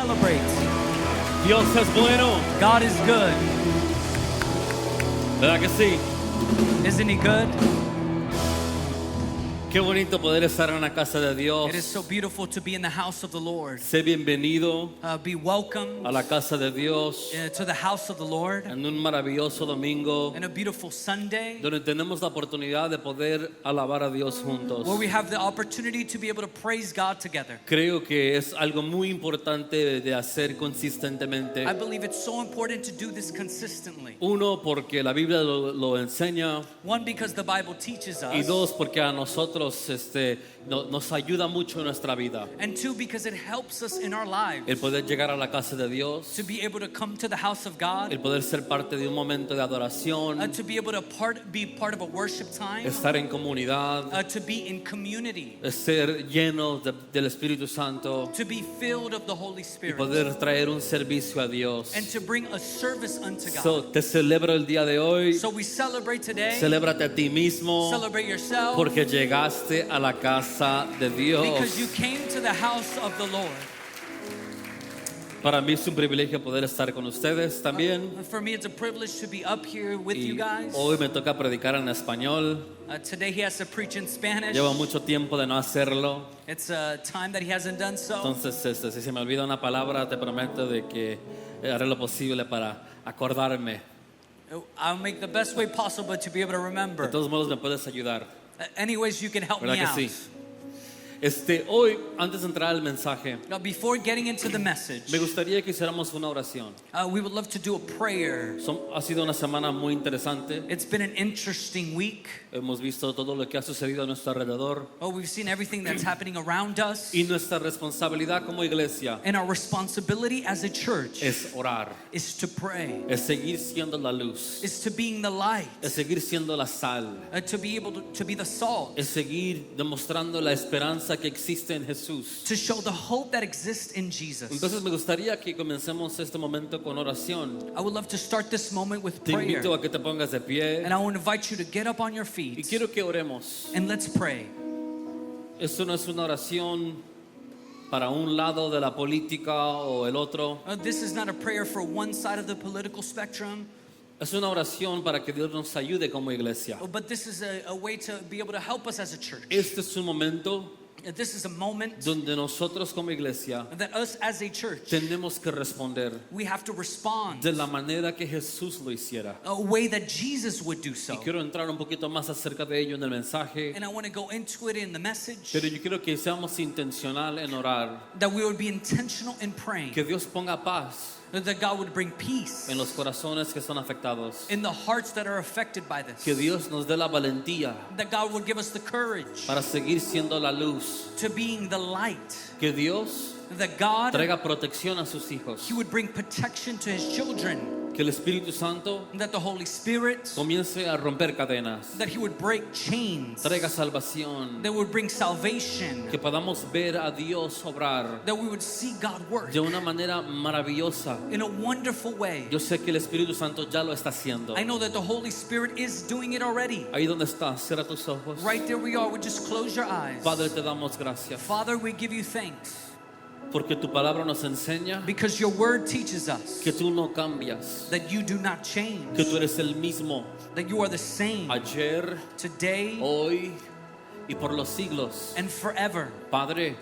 celebrate. Dios es bueno, God is good. ¿verdad que sí? Isn't he good? Qué bonito poder estar en la casa de Dios. It is so beautiful to be in the house of the Lord. Sé bienvenido Be welcome a la casa de Dios to the house of the Lord en un maravilloso domingo and a beautiful Sunday donde tenemos la oportunidad de poder alabar a Dios juntos. where we have the opportunity to be able to praise God together. Creo que es algo muy importante de hacer consistentemente. I believe it's so important to do this consistently. Uno, porque la Biblia lo enseña, One, because the Bible teaches y us. dos, porque a nosotros nos ayuda mucho en nuestra vida. And two, because it helps us in our lives El poder llegar a la casa de Dios, to be able to come to the house of God, el poder ser parte de un momento de adoración, to be able to be part of a worship time, estar en comunidad, to be in community, ser llenos del Espíritu Santo to be filled of the Holy y Spirit, poder traer un servicio a Dios. and to bring a service unto God. So, te celebro el día de hoy. So we celebrate today. Celébrate a ti mismo Celebrate yourself porque llegaste a la casa de Dios. because you came to the house of the Lord. Para mí es un privilegio poder estar con ustedes también. For me, it's a privilege to be up here with you Y guys. hoy me toca predicar en español. Today he has to preach in Spanish. Llevo mucho tiempo de no hacerlo. It's a time that he hasn't done so. Entonces, si se me olvida una palabra, te prometo de que haré lo posible para acordarme. I'll make the best way possible to be able to De remember. todos modos, me puedes ayudar. Any ways you can help ¿Verdad me que out. sí? Hoy, antes de entrar al mensaje, Now, before getting into the message, me gustaría que hiciéramos una oración. we would love to do a prayer. Ha sido una semana muy interesante. It's been an interesting week. Hemos visto todo lo que ha sucedido a nuestro alrededor. We've seen everything that's happening around us. Y nuestra responsabilidad como iglesia And our responsibility as a church es orar, is to pray, es seguir siendo la luz, is to being the light, es seguir siendo la sal, to be able to be the salt, es seguir demostrando la esperanza que existe en Jesús. to show the hope that exists in Jesus. Entonces me gustaría que comencemos este momento con oración. I would love to start this moment with Te prayer. invito a que te pongas de pie And I want to invite you to get up on your y feet quiero que oremos. and let's pray. Esto no es una oración para un lado de la política o el otro. This is not a prayer for one side of the political spectrum, Es una oración para que Dios nos ayude como iglesia. but this is a way to be able to help us as a church. Este es un momento This is a moment donde nosotros como iglesia that us as a church, tenemos que responder we have to respond de la manera que Jesús lo hiciera. a way that Jesus would do Y so. quiero entrar un poquito más acerca de ello en el mensaje, And I want to go into it in the message, pero yo quiero que seamos intencional en orar, that we would be intentional in praying, que Dios ponga paz that God would bring peace en los corazones que están afectados, in the hearts that are affected by this, que Dios nos dé la valentía that God would give us the courage para seguir siendo la luz, to being the light, que Dios that God, traiga protección a sus hijos, He would bring protection to His children, que el Espíritu Santo that the Holy Spirit, comience a romper cadenas, that He would break chains, traiga salvación, that would bring salvation, que podamos ver a Dios obrar that we would see God work de una manera maravillosa. in a wonderful way. Yo sé que el Espíritu Santo ya lo está haciendo. I know that the Holy Spirit is doing it already. Ahí donde estás, cierra tus ojos. Right there we are. We just close your eyes. Padre, te damos gracias Father, we give you thanks porque tu palabra nos enseña because your word teaches us que tú no cambias, that you do not change, que tú eres el mismo that you are the same ayer, today hoy y por los siglos. and forever. Padre,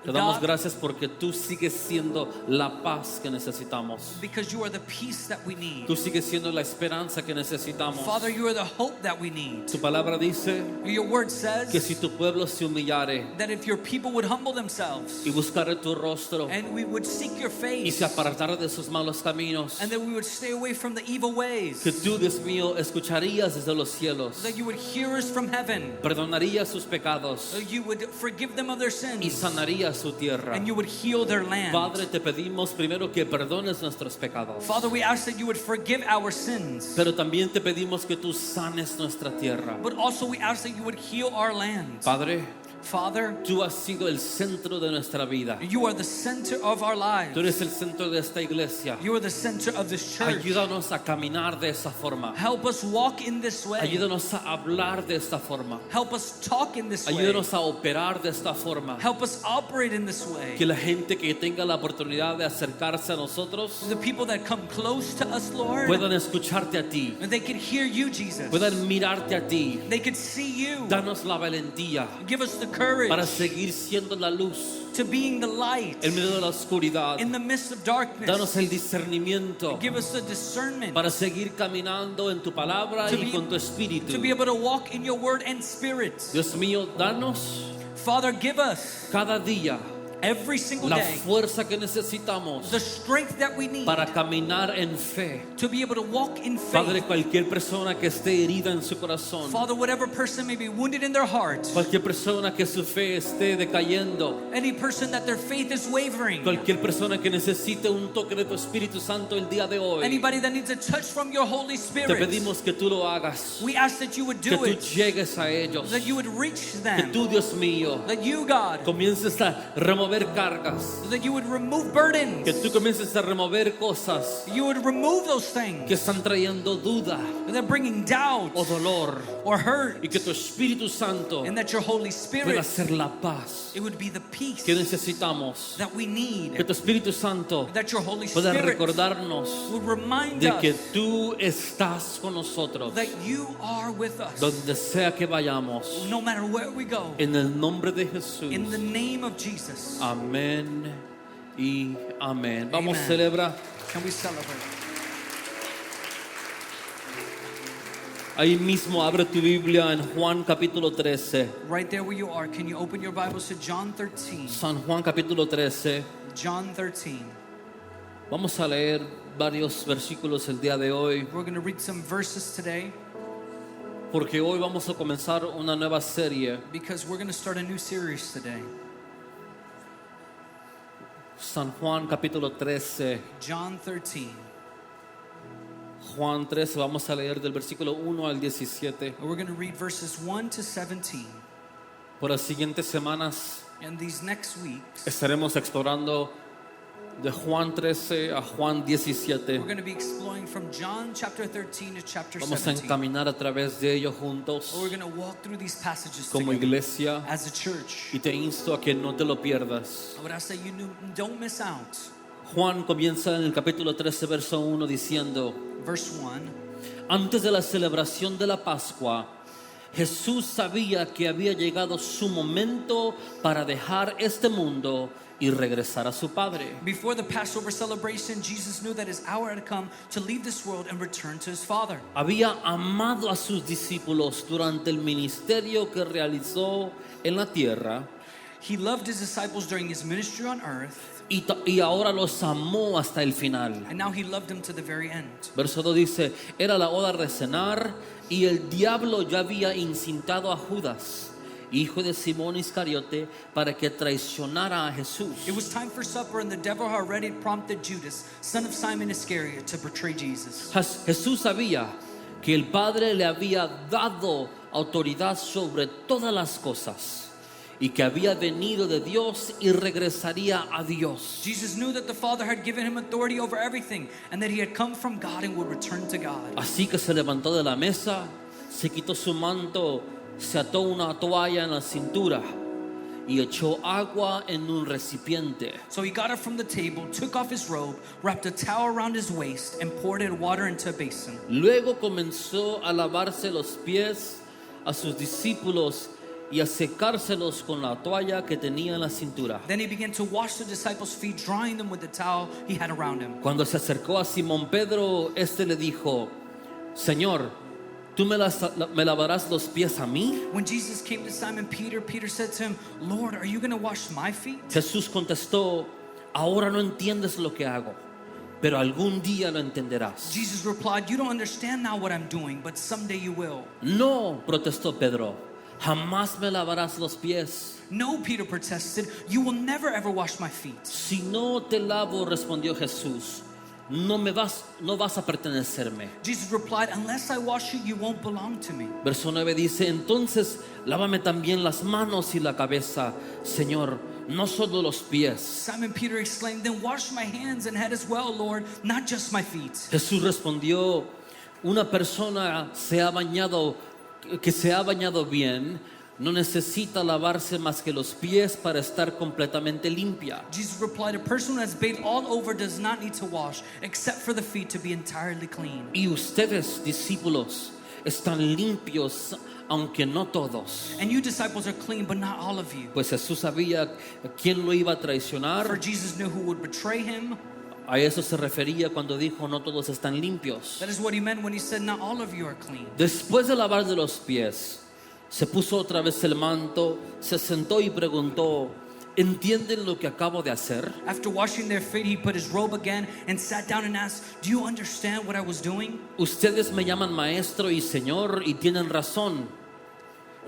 te damos God, gracias porque tú sigues siendo la paz que necesitamos. because you are the peace that we need. Tú sigues siendo la esperanza que necesitamos. Father, you are the hope that we need. Tu palabra dice Your word que says si tu pueblo se humillare that if your people would humble themselves y buscare tu rostro and we would seek your y face se apartara de sus malos caminos, and that we would stay away from the evil ways, que tú, Dios mío, escucharías desde los cielos, that you would hear us from heaven, perdonarías sus pecados you would forgive them of their y sins, sanarías su tierra. and you would heal their land. Padre, te pedimos primero que perdones nuestros pecados, Father, we ask that you would forgive our sins, pero también te pedimos que tú sanes nuestra tierra. but also we ask that you would heal our land. Padre, Father, tú has sido el centro de nuestra vida. you are the center of our lives. Tú eres el centro de esta iglesia. You are the center of this church. Ayúdanos a caminar de esa forma. Help us walk in this way. Ayúdanos a hablar de esta forma. Help us talk in this way. Ayúdanos a operar de esta forma. Help us operate in this way. Que la gente que tenga la oportunidad de acercarse a nosotros The people that come close to us, Lord, puedan escucharte a ti, and they could hear you, Jesus. puedan mirarte a ti. They could see you. Danos la valentía Give us the courage para seguir siendo la luz to being the light en medio de la oscuridad. in the midst of darkness. Danos el discernimiento Give us the discernment para seguir caminando en tu palabra To y be- con tu espíritu. to be able to walk in your word and spirit. Dios mío, danos Father, give us cada día every single la day fuerza que necesitamos the strength that we need para caminar en fe. to be able to walk in Padre, faith. cualquier persona que esté herida en su corazón, Father, whatever person may be wounded in their heart, cualquier persona que su fe esté decayendo, any person that their faith is wavering, cualquier persona que necesite un toque de tu Espíritu Santo el día de hoy, anybody that needs a touch from your Holy te Spirit, pedimos que tú lo hagas, we ask that you would que do tú it, llegues a ellos, that you would reach que them, tú, Dios mío, that you, God, comiences a remover cargas, that you would remove burdens, que tú comiences a remover cosas you would remove those que things están trayendo duda that are bringing doubt o dolor, or hurt, y que tu Espíritu Santo and that your Holy pueda Spirit, ser la paz it would be the peace que necesitamos, that we que need, tu Espíritu Santo that your Holy pueda Spirit recordarnos would remind de que us tú estás con nosotros that you are with us donde sea que vayamos, no matter where we go, en el nombre de Jesús. in the name of Jesus. Amén y amén. Vamos, Amen. celebra. Can we celebrate? Ahí mismo abre tu Biblia en Juan capítulo 13. Right there where you are, can you open your Bibles to John 13? San Juan capítulo 13. John 13. Vamos a leer varios versículos el día de hoy, We're going to read some verses today porque hoy vamos a comenzar una nueva serie. because we're going to start a new series today. San Juan capítulo 13. John 13. Juan 13, vamos a leer del versículo 1 al 17. And we're going to read verses 1 to 17. Por las siguientes semanas And these next weeks, estaremos explorando de Juan 13 a Juan 17. we're going to be exploring from John chapter 13 to chapter Vamos a 17. encaminar a través de ellos juntos We're going to walk through these passages como together iglesia as a church. y te insto a que no te lo pierdas. I would ask that you don't miss out. Juan comienza en el capítulo 13, verso 1 diciendo: Verse 1. Antes de la celebración de la Pascua, Jesús sabía que había llegado su momento para dejar este mundo y regresar a su Padre. Before the Passover celebration, Jesus knew that his hour had come to leave this world and return to his Father. Había amado a sus discípulos durante el ministerio que realizó en la tierra He loved his disciples during his ministry on earth, y ahora los amó hasta el final. and now he loved them to the very end. Verso 2 dice: era la hora de cenar y el diablo ya había incitado a Judas, hijo de Simón Iscariote, para que traicionara a Jesús. It was time for supper, and the devil had already prompted Judas, son of Simon Iscariot, to betray Jesus. Jesús sabía que el Padre le había dado autoridad sobre todas las cosas y que había venido de Dios y regresaría a Dios. Jesus knew that the Father had given him authority over everything, and that he had come from God and would return to God. Así que se levantó de la mesa, se quitó su manto, se ató una toalla en la cintura y echó agua en un recipiente. So he got up from the table, took off his robe, wrapped a towel around his waist, and poured in water into a basin. Luego comenzó a lavarse los pies a sus discípulos y a secárselos con la toalla que tenía en la cintura. Then he began to wash the disciples' feet, drying them with the towel he had around him. Cuando se acercó a Simón Pedro, este le dijo: Señor, ¿tú me lavarás los pies a mí? When Jesus came to Simon Peter, Peter said to him, Lord, are you going to wash my feet? Jesús contestó: ahora no entiendes lo que hago, pero algún día lo entenderás. Jesus replied, you don't understand now what I'm doing, but someday you will. No, protestó Pedro, jamás me lavarás los pies. No, Peter protested, you will never ever wash my feet. Si no te lavo, respondió Jesús, no vas a pertenecerme. Jesus replied, unless I wash you, you won't belong to me. Verso 9 dice, entonces lávame también las manos y la cabeza, Señor, no solo los pies. Simon Peter exclaimed, then wash my hands and head as well, Lord, not just my feet. Jesús respondió, una persona que se ha bañado bien, no necesita lavarse más que los pies para estar completamente limpia. Jesus replied, a person who has bathed all over does not need to wash, except for the feet to be entirely clean. Y ustedes, discípulos, están limpios, aunque no todos. And you disciples are clean, but not all of you. Pues Jesús sabía quién lo iba a For traicionar. Jesus knew who would betray him. A eso se refería cuando dijo, no todos están limpios. That is what he meant when he said, not all of you are clean. Después de lavar de los pies, se puso otra vez el manto, se sentó y preguntó, ¿entienden lo que acabo de hacer? After washing their feet, he put his robe again and sat down and asked, do you understand what I was doing? Ustedes me llaman maestro y señor y tienen razón,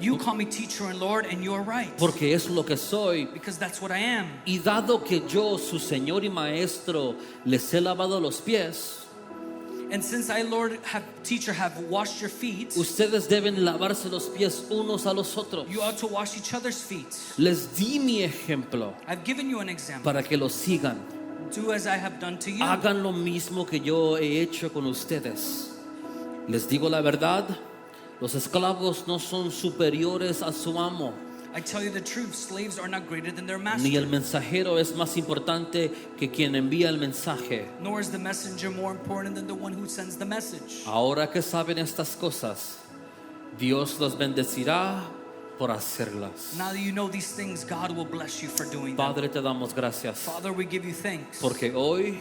You call me teacher and Lord, and you are right, porque es lo que soy. because that's what I am. Y dado que yo, su señor y maestro, les he lavado los pies, And since I, Lord, teacher, have washed your feet, ustedes deben lavarse los pies unos a los otros. you ought to wash each other's feet. Les di mi ejemplo I've given you an example. para que lo sigan. Do as I have done to you. Hagan lo mismo que yo he hecho con ustedes. Les digo la verdad, los esclavos no son superiores a su amo, I tell you the truth, slaves are not greater than their ni el master, mensajero es más importante que quien envía el mensaje. nor is the messenger more important than the one who sends the message. Ahora que saben estas cosas, Dios los bendecirá por hacerlas. Now that you know these things, God will bless you for doing them. Padre, te damos gracias Father, we give you thanks porque hoy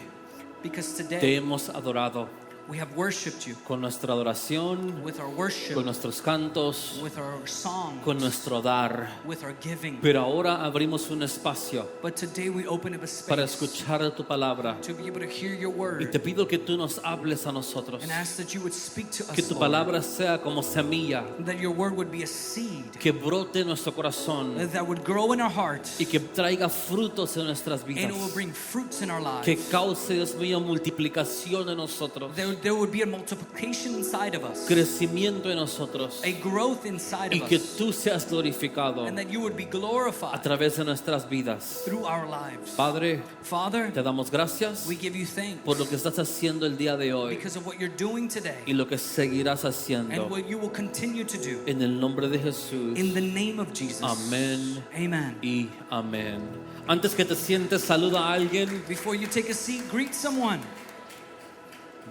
because te today hemos adorado we have worshipped you con nuestra adoración, with our worship, con nuestros cantos, with our songs, con nuestro dar. with our giving. Pero ahora abrimos un espacio But today we open up a para space escuchar tu palabra. to be able to hear your Y te word pido que tú nos hables a nosotros. and ask that you would speak to Que us, tu Lord, palabra sea como semilla that your word would be a seed que brote en nuestro corazón that would grow in our hearts y que traiga frutos en nuestras and vidas. it will bring fruits in our lives. Que cause, Dios mío, multiplicación en nosotros, There would be a multiplication inside of us, crecimiento en nosotros, a growth inside y of que us, tú seas glorificado and that you would be a glorified través de nuestras vidas. through our lives. Padre, Father, te damos gracias we give you thanks por lo que estás haciendo el día de hoy because of what you're doing today y lo que seguirás and haciendo. what you will continue to do. En el nombre de Jesús. In the name of Jesus. Amén Amen. y amén. Antes que te sientes, saluda a alguien. Before you take a seat, greet someone.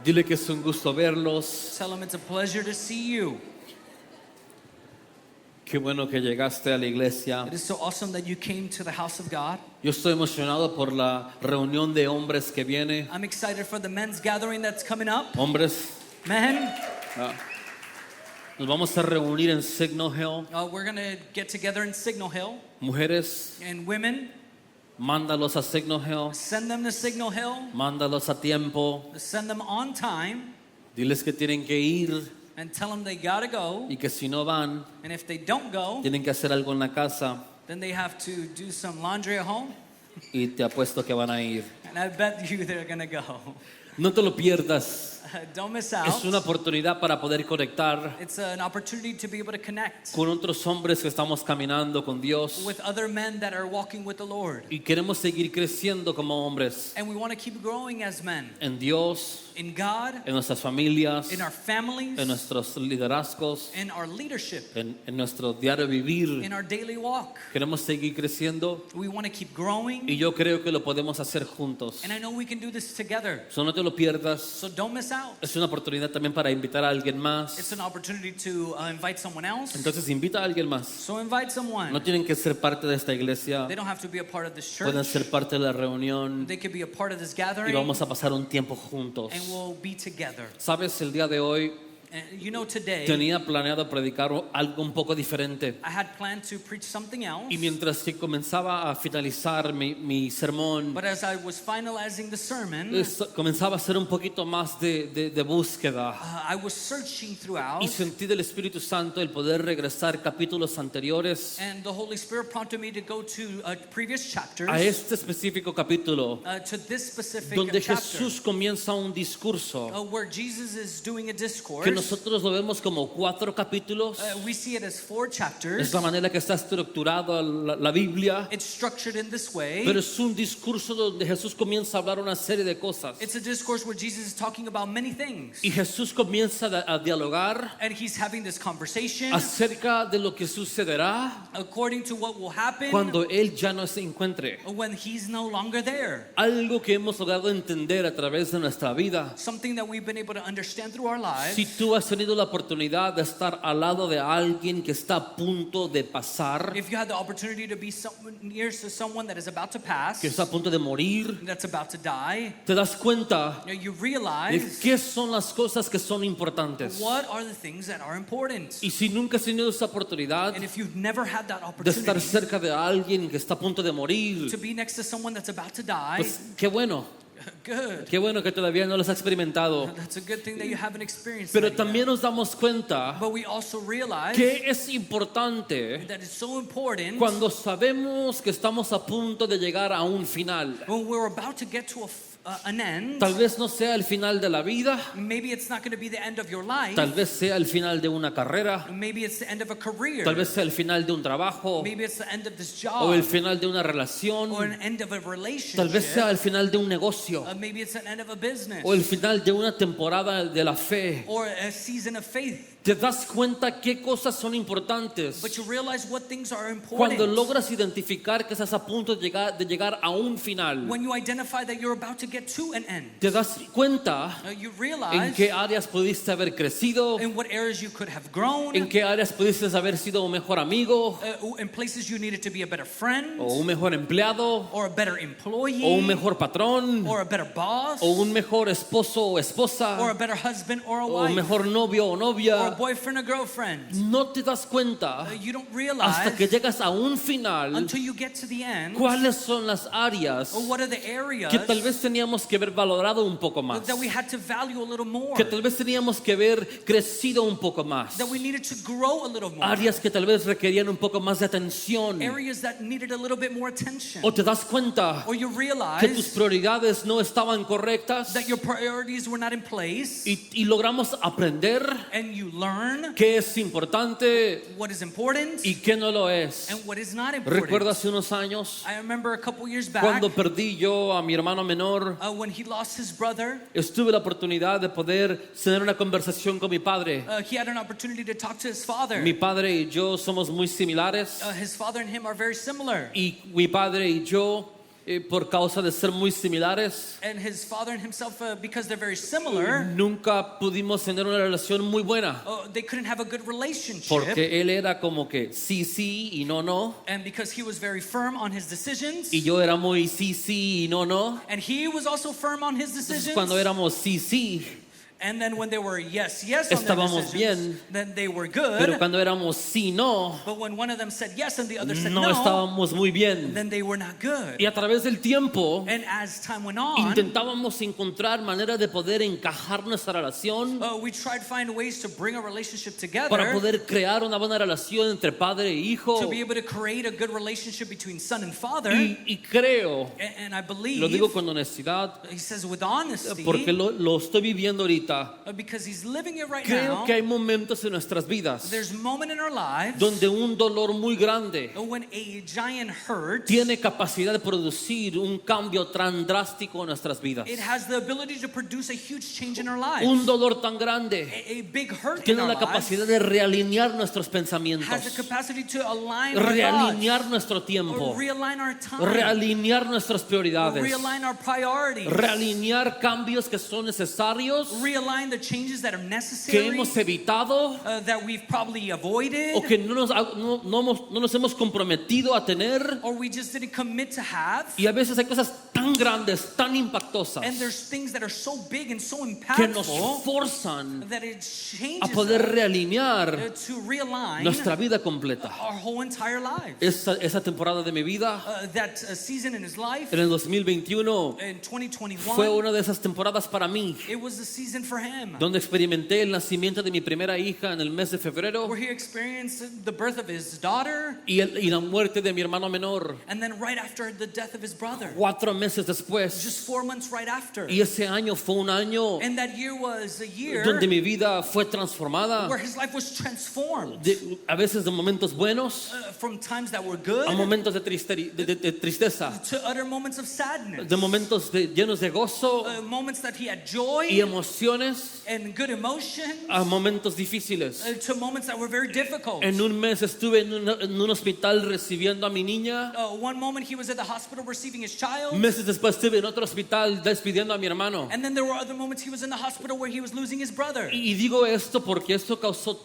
Dile que es un gusto verlos. Tell them it's a pleasure to see you. Qué bueno que llegaste a la iglesia. It is so awesome that you came to the house of God. Yo estoy emocionado por la reunión de hombres que viene. I'm excited for the men's gathering that's coming up. Hombres, Men, nos vamos a reunir en Signal Hill. we're going to get together in Signal Hill. Mujeres, And women, mándalos a Signal Hill. send them to Signal Hill. Mándalos a tiempo. Send them on time Diles que tienen que ir and tell them they got to go. y que si no van, And if they don't go, tienen que hacer algo en la casa then they have to do some laundry at home. y te apuesto que van a ir. And I bet you they're going to go. No te lo pierdas. Don't miss out. Es una oportunidad para poder conectar It's an opportunity to be able to connect con otros hombres que estamos caminando con Dios with other men that are walking with the Lord. y queremos seguir creciendo como hombres And we want to keep growing as men en Dios, in God, en nuestras familias, in our families, en nuestros liderazgos, in our leadership, en nuestro diario vivir. in our daily walk. Queremos seguir creciendo We want to keep y growing. yo creo que lo podemos hacer juntos. And I know we can do this together. So no te lo pierdas. So don't miss out. Es una oportunidad también para invitar a alguien It's más. an opportunity to invite someone else. Entonces invita a alguien más. So invite someone. No tienen que ser parte de esta iglesia. They don't have to be a part of this Pueden church. ser parte de la reunión They could be a part of this y gathering. vamos a pasar un tiempo juntos. And we'll be together. Sabes, el día de hoy And you know, today tenía planeado predicar algo un poco diferente. I had planned to preach something else. Y mientras que comenzaba a finalizar mi sermón, But as I was finalizing the sermon, comenzaba a hacer un poquito más de búsqueda. I was searching throughout, Y sentí del Espíritu Santo el poder regresar capítulos anteriores and the Holy Spirit prompted me to go to previous chapters, a este específico capítulo, to this specific donde chapter, Jesús comienza un discurso where Jesus is doing a discourse. que nosotros lo vemos como 4 capítulos. We see it as 4 chapters. Es la manera que está estructurada la Biblia, It's structured in this way. pero es un discurso donde Jesús comienza a hablar una serie de cosas. It's a discourse where Jesus is talking about many things. Y Jesús comienza a dialogar And he's having this conversation acerca de lo que sucederá according to what will happen cuando Él ya no se encuentre. when he's no longer there. Algo que hemos logrado entender a través de nuestra vida. Something that we've been able to understand through our lives. Si tú has tenido la oportunidad de estar al lado de alguien que está a punto de pasar, If you had the opportunity to be near to someone that is about to pass, que está a punto de morir, that's about to die, te das cuenta you de realize qué son las cosas que son importantes. what are the things that are important. Y si nunca has tenido esa oportunidad And if you've never had that de estar opportunity cerca de alguien que está a punto de morir, to be next to someone that's about to die, pues qué bueno good. que todavía no los has experimentado. That's a good thing that you haven't experienced Pero that también yet. nos damos cuenta But we also realize que es importante that it's so important cuando sabemos que estamos a punto de llegar a un final. when we're about to get to an end. Tal vez no sea el final de la vida, Maybe it's not going to be the end of your life. tal vez sea el final de una carrera, Maybe it's the end of a career. tal vez sea el final de un trabajo Maybe it's the end of this o job el final de una relación, or an end of a relationship. tal vez sea el final de un negocio Maybe it's an end of a business o el final de una temporada de la fe. or a season of faith. Te das cuenta qué cosas son importantes But you realize what things are important cuando logras identificar que estás a punto de llegar a un final. when you identify that you're about to get to an end. Te das cuenta You en realize qué áreas pudiste haber crecido, in what areas you could have grown, en qué áreas pudiste haber sido un mejor amigo in places you needed to be a better friend o un mejor empleado or a better employee o un mejor patrón or a better boss o un mejor esposo o or a esposa better husband or a o un wife mejor novio o or a novia. boyfriend or girlfriend. No te das cuenta You don't hasta que realize llegas a un final until you get to the end cuáles son las áreas or what are the areas que tal vez teníamos que haber valorado un poco más, that we had to value a little more, que tal vez teníamos que haber crecido un poco más, that we needed to grow a little more, áreas que tal vez requerían un poco más de atención. areas that needed a little bit more attention. O te das cuenta Or you que tus realize prioridades no estaban correctas that your priorities were not in place y logramos aprender and you learn qué es importante what is important y qué no lo es. and what is not important. Recuerdo hace unos años I remember a couple years back cuando perdí yo a mi hermano menor, when he lost his brother. tuve la oportunidad de poder tener una conversación con mi padre. He had an opportunity to talk to his father. Mi padre y yo somos muy similares His father and him are very similar. y mi padre y yo, por causa de ser muy similares, And his father and himself, because they're very similar, nunca pudimos tener una relación muy buena. they couldn't have a good relationship. Porque él era como que sí, sí y no, no. And because he was very firm on his decisions, Y yo era muy sí, sí y no, no. and he was also firm on his Entonces decisions. cuando éramos sí, sí, And then when they were yes, yes on their estábamos decisions, bien. then they were pero good. cuando éramos sí, no, But when one of them said yes and the other said no no, estábamos muy bien. then they were not good. Y a través del tiempo And as time went on, intentábamos encontrar maneras de poder encajar nuestra relación we tried to find ways to bring a relationship para together poder crear una buena relación entre padre e hijo. to be able to create a good relationship between son and father. Y creo, And I believe, lo digo con honestidad, he says with honesty, porque lo estoy viviendo ahorita. because he's living it right Creo now. que hay momentos en nuestras vidas There's a moment in our lives donde un dolor muy grande when a giant hurt, tiene capacidad de producir un cambio tan drástico en nuestras vidas. it has the ability to produce a huge change in our lives. Un dolor tan grande A big hurt in tiene our la lives capacidad de realinear nuestros has the pensamientos, capacity to align our realinear nuestro thoughts, tiempo, or realign our time, realinear nuestras or prioridades, realign our priorities, realinear cambios que son necesarios realign the changes that are que necessary, hemos evitado that we've probably avoided, o que no nos hemos comprometido a tener. or we just didn't commit to have. Y a veces hay cosas tan grandes, tan impactosas, And there's things that are so big and so que nos impactful forzan that it a changes poder us, realinear to realign nuestra vida completa. our whole entire lives. Esa temporada de mi vida, That season in his life, en el 2021, in 2021, fue una de esas temporadas para mí, it was the season for him, donde experimenté el nacimiento de mi primera hija en el mes de febrero where he experienced the birth of his daughter, y la muerte de mi hermano menor and then right after the death of his brother, 4 meses después. just 4 months right after. Y ese año fue un año And that year was a year donde mi vida fue transformada, where his life was transformed, a veces de momentos buenos from times that were a good momentos de tristeza, to other moments of sadness, de momentos llenos de gozo moments that he had joy y emociones, and good emotions, a momentos difíciles. to moments that were very difficult. En un mes estuve en un hospital recibiendo a mi niña. One moment he was at the hospital receiving his child, Meses después estuve en otro hospital despidiendo a mi hermano. and then there were other moments he was in the hospital where he was losing his brother. Y digo esto porque esto causó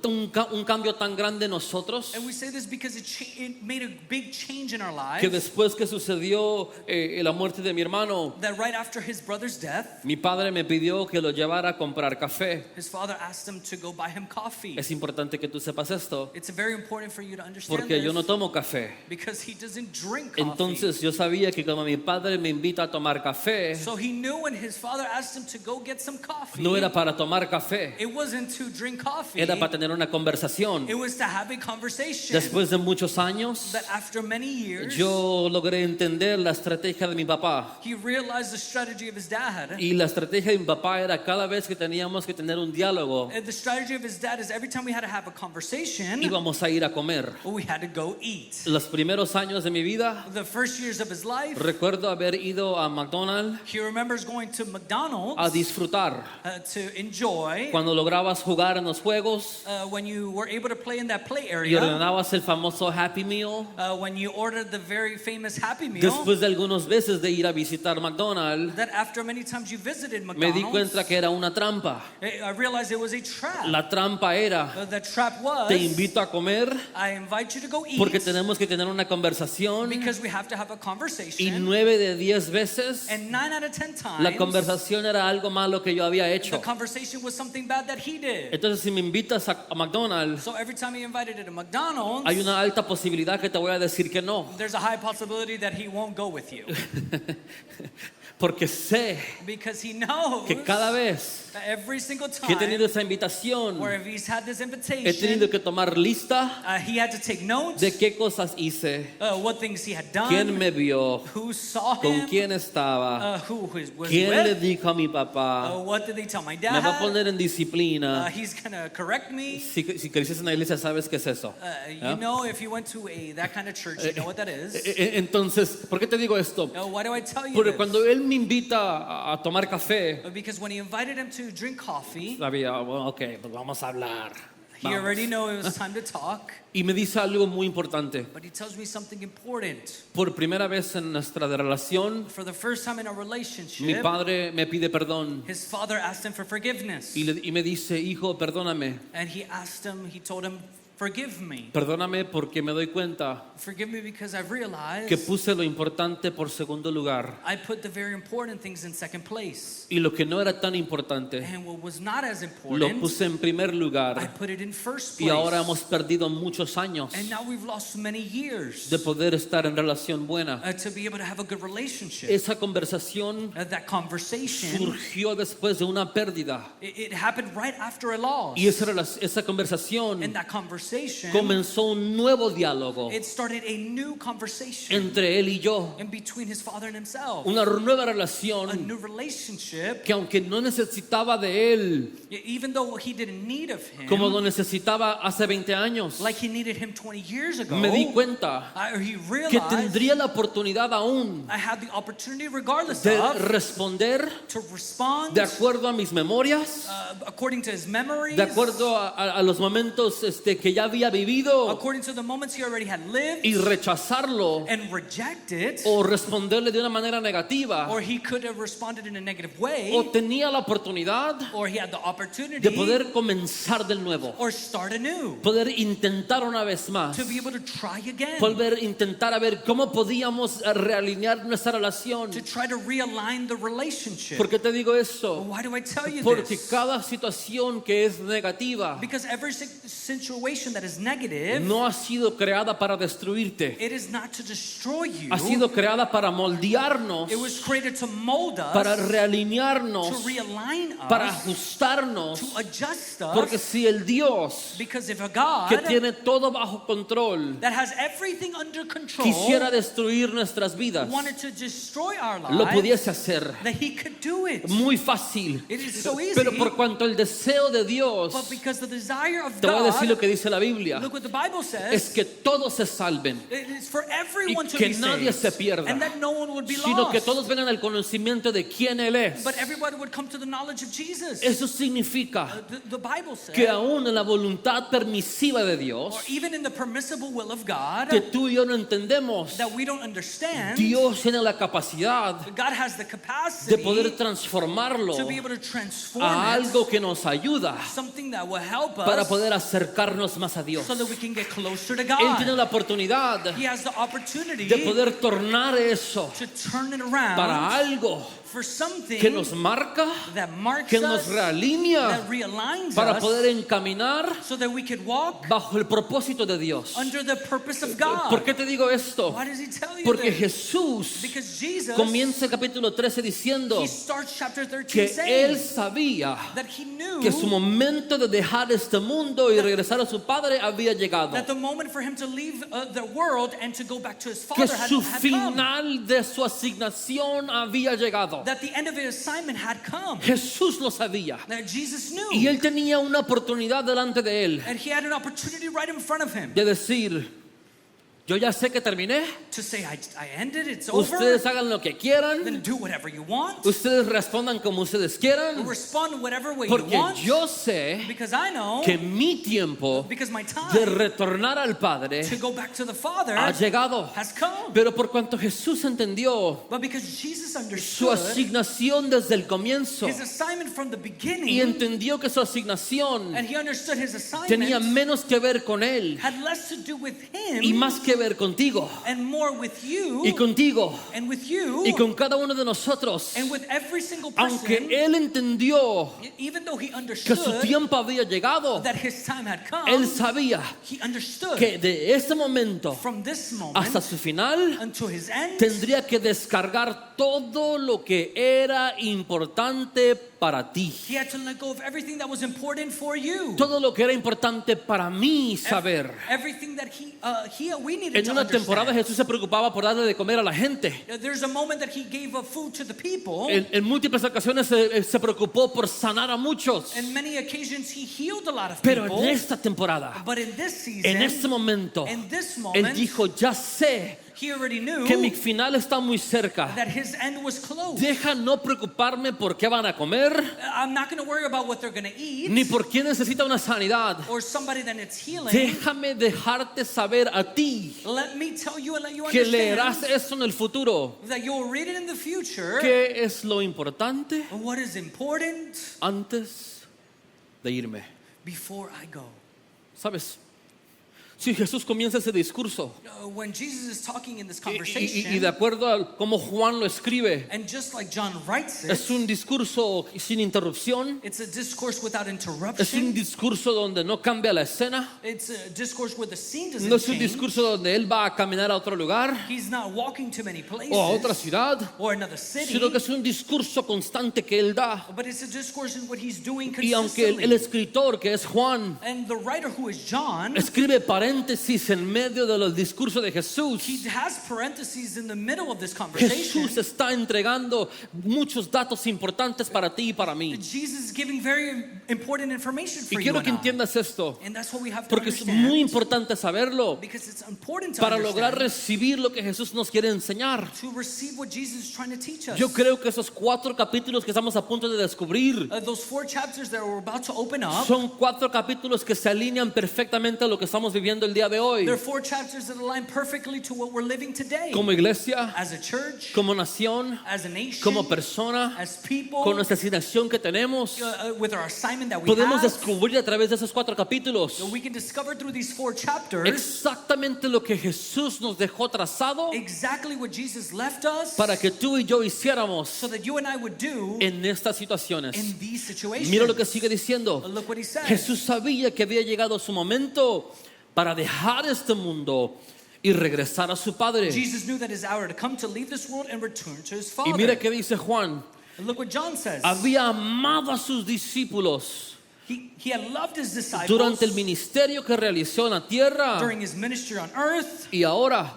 un cambio tan grande en nosotros, And we say this because it made a big change in our que lives, después que sucedió la muerte de mi hermano, that right after his brother's death, mi padre me pidió que lo llevara a comprar café. his father asked him to go buy him coffee. Es importante que tú sepas esto, It's very important for you to understand porque yo no this, tomo café. because he doesn't drink coffee. Entonces yo sabía que como mi padre me invita a tomar café, So he knew when his father asked him to go get some coffee, no era para tomar café, it wasn't to drink coffee, era para tener una conversación. it was to have a conversation. Después de muchos años, That after many years, yo logré entender la estrategia de mi papá. he realized the strategy of his dad. Y la estrategia de mi papá era cada vez que teníamos que tener un diálogo, And the strategy of his dad is every time we had to have a conversation, íbamos a ir a comer. we had to go eat. Los primeros años de mi vida, The first years of his life, recuerdo haber ido a McDonald's he remembers going to McDonald's a disfrutar. to enjoy. Cuando lograbas jugar en los juegos When you were able to play in that play y area, ordenabas el famoso Happy Meal, when you ordered the very famous Happy Meal, después de algunos veces de ir a visitar McDonald's, that after many times you visited me di McDonald's, cuenta que era una trampa. I realized it was a trap. La trampa era, The trap was, te invito a comer I invite you to go eat porque tenemos que tener una conversación, because we have to have a y conversation. 9 de 10 veces And 9 out of 10 times, la conversación era algo malo que yo había the hecho. conversation was something bad that he did. Entonces si me invitas a McDonald's, So every time he invited you to McDonald's, hay una alta posibilidad que te voy a decir que no, there's a high possibility that he won't go with you porque sé because he knows que cada vez that every single que he tenido time esa invitación, where if he's had this he invitation, tenido que tomar lista he had to take notes, de qué cosas hice, what things he had done, quién me vio, who saw con him, quién estaba, who was quién le with, dijo a mi papá. what did they tell my Me va a dad, poner en disciplina. he's gonna correct me. Si creces en la iglesia sabes qué es eso. You know, if you went to that kind of church, you know what that is. Entonces, ¿por qué te digo esto? Why do I tell you Porque this? cuando él me invita a tomar café, Because when he invited him to drink coffee, sabía, bueno, ok, pues vamos a hablar. he Vamos. already knew it was time to talk. Y me dice algo muy importante. But he tells me something important. Por primera vez en nuestra relación, For the first time in our mi relationship, padre me pide perdón his father asked him for forgiveness. y me dice, hijo, perdóname. And he told him, forgive me. Perdóname porque me doy cuenta Forgive me because I've que realized puse lo importante por segundo lugar I put the very important things in second place. y lo que no era tan importante And what was not as lo important, puse en primer I lugar. put it in first Y place. ahora hemos perdido muchos años And now we've lost many years de poder estar en relación buena. to be able to have a good relationship. Esa conversación That conversation, surgió después de una pérdida it happened right after a loss. y esa conversación And that conversation, comenzó un nuevo diálogo it started a new conversation entre él y yo, in between his father and himself. una nueva A relación new relationship, que aunque no necesitaba de él even though he didn't need of him, como lo necesitaba hace 20 años, like he needed him 20 years ago, me di cuenta he que realized tendría la oportunidad aún I had the opportunity regardless de of responder to respond de acuerdo a mis memorias, according to his memories, de acuerdo a los momentos que ya había vivido according to the moments he already had lived, y rechazarlo and reject it, o responderle de una manera negativa, or he could have responded in a negative way, o tenía la oportunidad or he had the opportunity de poder comenzar del nuevo, or start anew, poder intentar una vez más, to be able to try again, poder intentar a ver cómo podíamos realinear nuestra relación. to try to realign the relationship. ¿Por qué te digo esto? Why do I tell you Porque this? cada situación que es negativa Because every situation that is negative, no ha sido creada para destruirte, it is not to destroy you. ha sido creada para moldearnos, It was created to mold us, para to realinearnos, realign para us, ajustarnos. to adjust us. Porque si el Dios Because if a God que tiene todo bajo control that has everything under control quisiera destruir nuestras vidas, wanted to destroy our lo lives, pudiese hacer that he could do it. muy fácil. It is so easy. Pero por cuanto el deseo de Dios, But because the desire of te voy a decir lo God, que dice la Biblia, look what the Bible es says, que todos se salven, it is for everyone y to que be nadie se saved, pierda, and that no one would be sino que lost, todos vengan al conocimiento de quién Él es. but everybody would come to the knowledge of Jesus. Eso significa The Bible says, que aún en la voluntad permisiva de or Dios, even in the permissible will of God, que tú y yo no entendemos, that we don't understand, Dios tiene la capacidad God has the de capacity poder transformarlo to be able to transform a it, algo que nos ayuda something that will help us, para poder acercarnos más a Dios. so that we can get closer to Él tiene God. la oportunidad He has the opportunity de poder tornar eso to turn it around para algo for something que nos marca, that marks que nos us, realinea, that realigns para us, poder encaminar so that we could walk bajo el propósito de Dios. under the purpose of God. ¿Por qué te digo esto? Why does he tell you Porque this? Jesús Because Jesus, comienza el capítulo 13 diciendo he starts chapter 13 que Él saying sabía that he knew que su momento de dejar este mundo y regresar a su Padre había llegado, that the moment for him to leave the world and to go back to his que father su had come, final de su asignación había llegado. that the end of his assignment had come, Jesús lo sabía that Jesus knew, y Él tenía una oportunidad delante de Él and he had an opportunity right in front of him de decir: yo ya sé que terminé, to say, I ended, it's over, ustedes hagan lo que quieran, then do whatever you want, ustedes respondan como ustedes quieran, respond whatever way you porque want, yo sé because I know, que mi tiempo because my de time retornar al Padre to go back to the Father ha llegado. has come. Pero por cuanto Jesús entendió But because Jesus su understood asignación desde el comienzo his assignment from the y beginning, entendió que su asignación and he understood his tenía assignment menos que ver con Él had less to do with him y más que ver contigo and more with you y contigo and with you y con cada uno de nosotros, and with every single aunque person, Él entendió even though he que su understood tiempo había llegado, that his time had come, Él sabía he understood que de este momento from this moment hasta su final until his end, tendría que descargar todo lo que era importante para ti, he had to let go of everything that was important for you, todo lo que era importante para mí saber. everything that we needed En to una temporada understand. Jesús se preocupaba por darle de comer a la gente. There's a moment that he gave food to the people. En múltiples ocasiones se preocupó por sanar a muchos. In many occasions he healed a lot of Pero people. en esta temporada, But in this season, en este momento, in this Él moment, dijo: ya sé he already knew que mi final está muy cerca. that his end was close. Deja no preocuparme por qué van a comer, I'm not going to worry about what they're going to eat ni por quién necesita una sanidad. or somebody that needs healing. Déjame dejarte saber a ti Let me tell you and let you que leerás understand esto en el futuro. that you'll read it in the future. ¿Qué es lo importante What is important antes de irme? before I go. ¿Sabes? Si Jesús comienza ese discurso When Jesus is talking in this y conversation, de acuerdo a cómo Juan lo escribe, and just like John writes it, es un discurso sin interrupción, it's a discourse without es un interruption. discurso donde no cambia la escena, It's a discourse where the scene doesn't no es un change. discurso donde Él va a caminar a otro lugar He's not walking to many places o a otra ciudad, or another city, sino que es un discurso constante que Él da. but it's a discourse in what he's doing Y aunque consistently. el escritor, que es Juan, And the writer, who is John, escribe para paréntesis en medio de los discursos de Jesús. He has parentheses in the middle of this conversation. Jesús está entregando muchos datos importantes para ti y para mí. Jesus is giving very important information Y for you quiero que and I. entiendas esto, And that's what we have to porque es understand. muy importante saberlo Because it's important to para lograr understand, recibir lo que Jesús nos quiere enseñar. to receive what Jesus is trying to teach us. Yo creo que esos 4 capítulos que estamos a punto de descubrir Those 4 chapters that we're about to open up, son 4 capítulos que se alinean perfectamente a lo que estamos viviendo el día de hoy. they're 4 chapters that align perfectly to what we're living today. Como iglesia, As a church, como nación, as a nation, como persona, as people, con nuestra asignación que tenemos, with our assignment that we podemos have, descubrir a través de esos 4 capítulos that we can discover through these 4 chapters exactamente lo que Jesús nos dejó trazado exactly what Jesus left us para que tú y yo hiciéramos so that you and I would do en estas situaciones. in these situations. Mira lo que sigue diciendo. Look what he says. Jesús sabía que había llegado su momento para dejar este mundo y regresar a su Padre. Jesus knew that his hour had come to leave this world and return to his Y Father. mira que dice Juan, And look what John says. había amado a sus discípulos He had loved his disciples durante el ministerio que realizó en la tierra during his ministry on earth, y ahora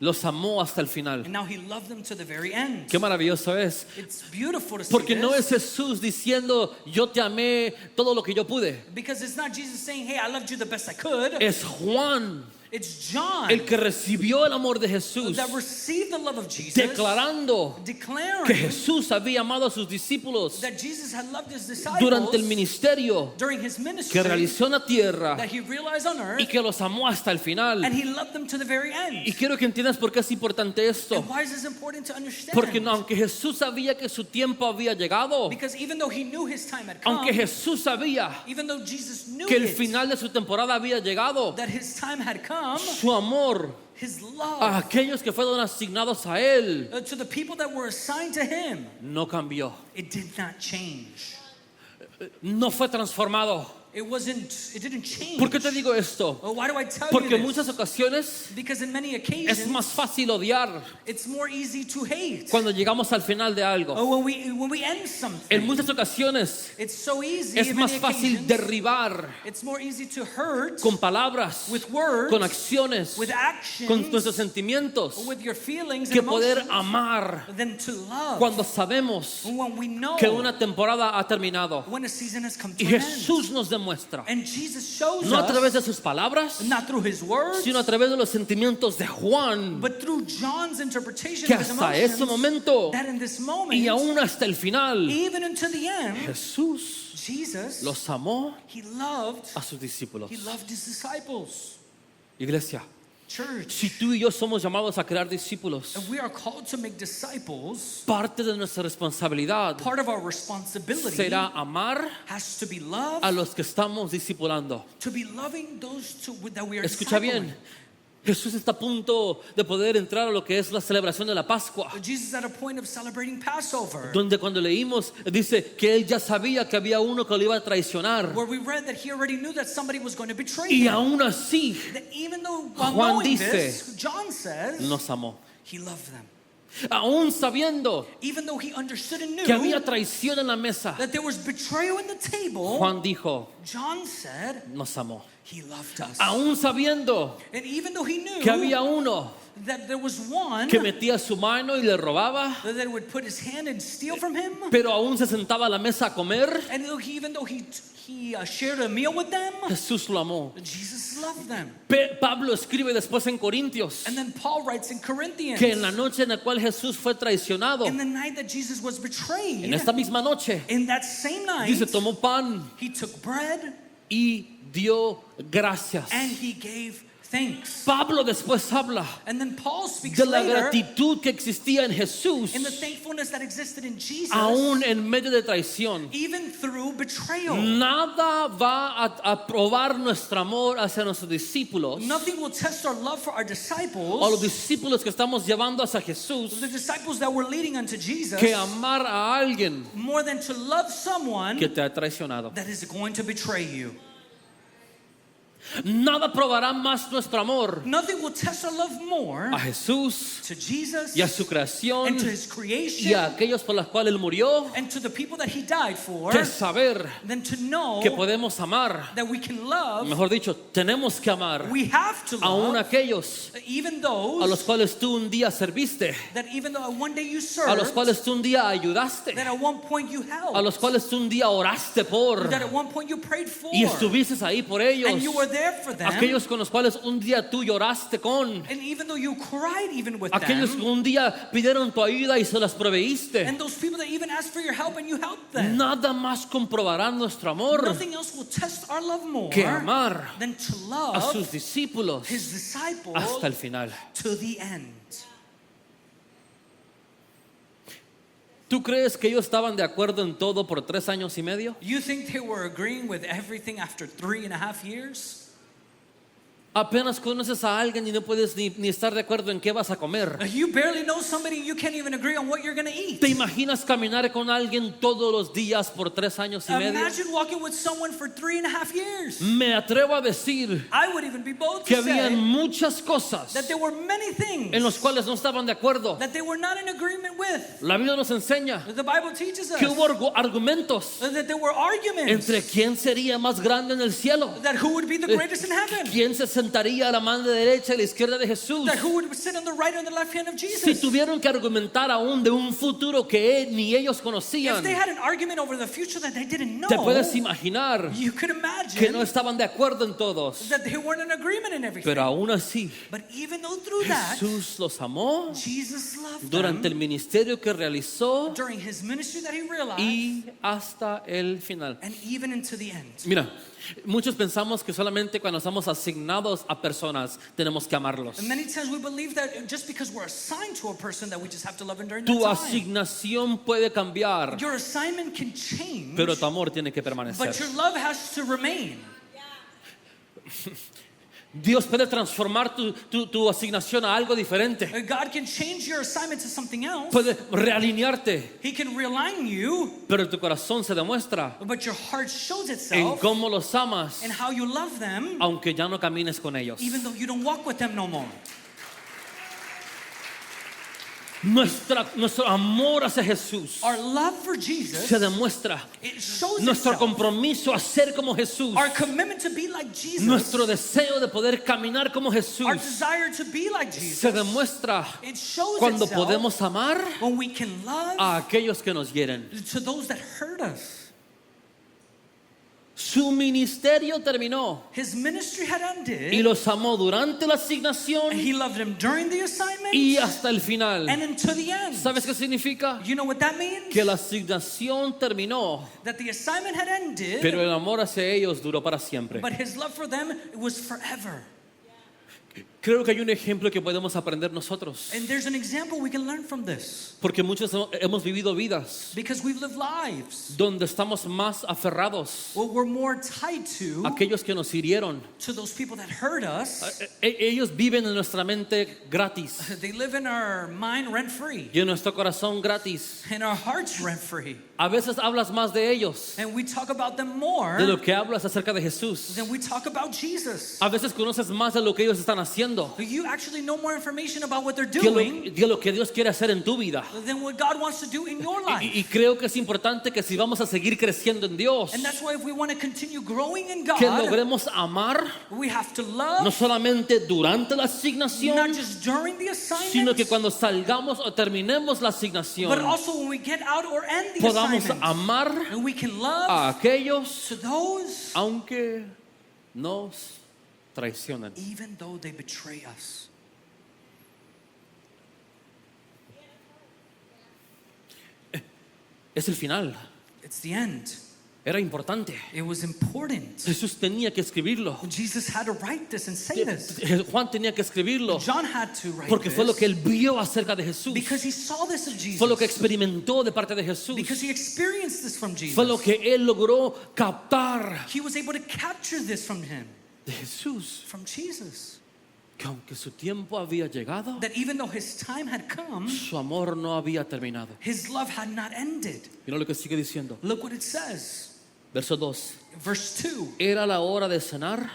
los amó hasta el final. and now he loved them to the very end. Qué maravilloso es. It's beautiful to see Porque no es this, Jesús diciendo yo te amé todo lo que yo pude. because it's not Jesus saying, hey, I loved you the best I could. Es Juan It's John el que recibió el amor de Jesús, that received the love of Jesus, declarando declaring que Jesús había amado a sus discípulos that Jesus had loved his disciples durante el ministerio during his ministry que realizó en la tierra that he realized on earth, y que los amó hasta el final. and he loved them to the very Y end. quiero que entiendas por qué es importante esto. And why is this important to understand? Porque aunque Jesús sabía que su tiempo había llegado, Because even though he knew his time had come, aunque Jesús sabía even though Jesus knew que el it, final de su temporada había llegado, that his time had come, su amor his a love aquellos que fueron asignados a Él to the people that were assigned to him, no cambió, it did not change. no fue transformado. It didn't change. ¿Por qué te digo esto? Well, why do I tell Porque you en this? muchas ocasiones Because in many es occasions, más fácil odiar it's more easy to hate. cuando llegamos al final de algo. When we end En something, muchas ocasiones it's so easy. es in más many fácil occasions, derribar it's more easy to hurt con palabras, with words, con acciones, with actions, con nuestros sentimientos, with your feelings que and poder emotions, amar than to love. cuando sabemos When we know que una temporada ha terminado. when a season has come to Y an end. Jesús nos demuestra, And Jesus shows no a us, través de sus palabras, not through his words, sino a través de los sentimientos de Juan, but through John's interpretation que of his hasta emotions, ese momento that in this moment, y aún hasta el final, even until the end, Jesús Jesus, los amó he loved a sus discípulos. his disciples. Iglesia, Church, si tú y yo somos llamados a crear discípulos, if we are called to make disciples, parte de nuestra responsabilidad part of our responsibility será amar has to be love, a los que estamos discipulando. to be loving those that we are Escucha discipling. bien, Jesús está a punto de poder entrar a lo que es la celebración de la Pascua, Jesus is at a point of celebrating Passover, donde cuando leímos dice que él ya sabía que había uno que lo iba a traicionar, where we read that he already knew that somebody was going to betray y him. aún así That even though while Juan knowing dice, this, John says nos amó. he loved them. Aún sabiendo Even though he understood and knew que había traición en la mesa, that there was betrayal in the table, Juan dijo, John said nos amó. he loved us. Aún sabiendo And even though he knew que había uno that there was one que metía su mano y le robaba, that would put his hand and steal from him, pero aún se sentaba a la mesa a comer, and even though he shared a meal with them, Jesús lo amó. Jesus loved them. Pablo escribe después en Corintios And then Paul writes in Corinthians, que en la noche en la cual Jesús fue traicionado, in the night that Jesus was betrayed, en esta misma noche, in that same night, dice, tomó pan he took bread y dio gracias. and he gave thanks. Pablo después habla And then Paul speaks de la later gratitud que existía en Jesús, in the thankfulness that existed in Jesus, aún en medio de traición. even through betrayal. Nada va a probar nuestro amor hacia nuestros discípulos Nothing will test our love for our o los disciples, discípulos que estamos llevando hacia Jesús, the disciples that we're leading unto Jesus, que amar a alguien more than to love someone que te ha traicionado. that is going to betray you. Nada probará más nuestro amor Nothing will test our love more a Jesús to Jesus y a su creación and to His y creation a aquellos por los cuales Él murió and to the people that He died for que saber than to know que podemos amar. that we can love. Mejor dicho, tenemos que amar We have to aún love aquellos even a los those cuales tú un día serviste, that even though one day you a los served, cuales tú un día ayudaste, that at one point you a los helped, cuales tú un día oraste por that at one point you prayed for, y estuviste ahí por ellos, and you were there for them, aquellos con los cuales un día tú lloraste con, and even though you cried even with aquellos que them, un día pidieron tu ayuda y se las proveíste. and those people that even asked for your help and you helped them. Nada más comprobarán nuestro amor Nothing else will test our love more que amar than to a love sus discípulos His disciples hasta el final. to the end. ¿Tú crees que ellos estaban de acuerdo en todo por 3 años y medio? You think they were agreeing with everything after 3.5 years? Apenas conoces a alguien y no puedes ni estar de acuerdo en qué vas a comer. You barely know somebody, you can't even agree on what you're going to eat. ¿Te imaginas caminar con alguien todos los días por 3 años y medio? Imagine walking with someone for 3.5 years. Me atrevo a decir I would even be bold que to habían say muchas cosas that there were many things en los cuales no estaban de acuerdo. that they were not in agreement with. La Biblia nos enseña The Bible teaches us que hubo argumentos that there were arguments entre quién sería más grande en el cielo, that who would be the greatest in heaven, quién se sentaría a la mano derecha y la izquierda de Jesús. that who would sit on the right or the left hand of Si Jesus. tuvieron que argumentar aún de un futuro que ni ellos conocían, If they had an argument over the future that they didn't know, te puedes imaginar you could que imagine no estaban de acuerdo en todos. that they weren't in agreement in everything. Pero aún así, But even though through that, Jesús los amó Jesus loved durante el them ministerio que realizó during His ministry that He realized, y hasta el final. and even into the end. Mira, muchos pensamos que solamente cuando estamos asignados a personas tenemos que amarlos. And many times we believe that just because we're assigned to a person that we just have to love them during Tu that time. asignación puede cambiar, Your assignment can change, pero tu amor tiene que but permanecer. your love has to remain. Dios puede transformar tu asignación a algo diferente. God can change your assignment to something else. Puede realinearte, He can realign you, pero tu corazón se demuestra but your heart shows en itself cómo los amas, in how you love them, aunque ya no camines con ellos. even though you don't walk with them no more. Nuestro amor hacia Jesús Our love for Jesus, se demuestra. it shows Nuestro itself. compromiso a ser como Jesús. Our commitment to be like Jesus, Nuestro deseo de poder caminar como our Jesús desire to be like se Jesus, demuestra it shows cuando itself podemos amar when we can love a aquellos que nos hieren. to those that hurt us. Su ministerio terminó His ministry had ended, y los amó durante la and asignación He loved them during the assignment y hasta el final. and until the end. ¿Sabes qué significa? You know what that means? Que la asignación terminó, That the assignment had ended, pero el amor hacia ellos duró para siempre. but His love for them was forever. Creo que hay un ejemplo que podemos aprender nosotros, And there's an example we can learn from this, porque muchos hemos vivido vidas because we've lived lives donde estamos más aferrados where we're more tied to a aquellos que nos hirieron. those people that hurt us. Ellos viven en nuestra mente gratis They live in our mind rent free, y en nuestro corazón gratis. in our hearts rent free, A veces hablas más de ellos and we talk about them more de lo que hablas acerca de Jesús. than we talk about Jesus. A veces conoces más de lo que ellos están haciendo You actually know more information about what they're que doing lo que Dios quiere hacer en tu vida. than what God wants to do in your life. Y creo que es importante que si vamos a seguir creciendo en Dios, And that's why if we want to continue growing in que God, logremos amar we have to no love solamente durante la not asignación, just during the sino que assignment, cuando salgamos o terminemos la but asignación, also when we get out or end the podamos assignment. amar And we can love a aquellos to those aunque nos traicionen. even though they betray us. Es el final. It's the end. Era importante. It was important. Jesús tenía que escribirlo. Jesus had to write this and say this. Juan tenía que escribirlo John had to write porque fue lo this que él vio acerca de Jesús. because he saw this of Fue lo que Jesus. experimentó de parte de Jesús. Because he experienced this from Fue lo Jesus. que él logró captar He was able to capture this from him, de Jesús. from Jesus. Que aunque su tiempo había llegado, That even though his time had come, su amor no había terminado. his love had not ended. Mira lo que sigue diciendo. Look what it says. Verso 2. Verse 2. Era la hora de cenar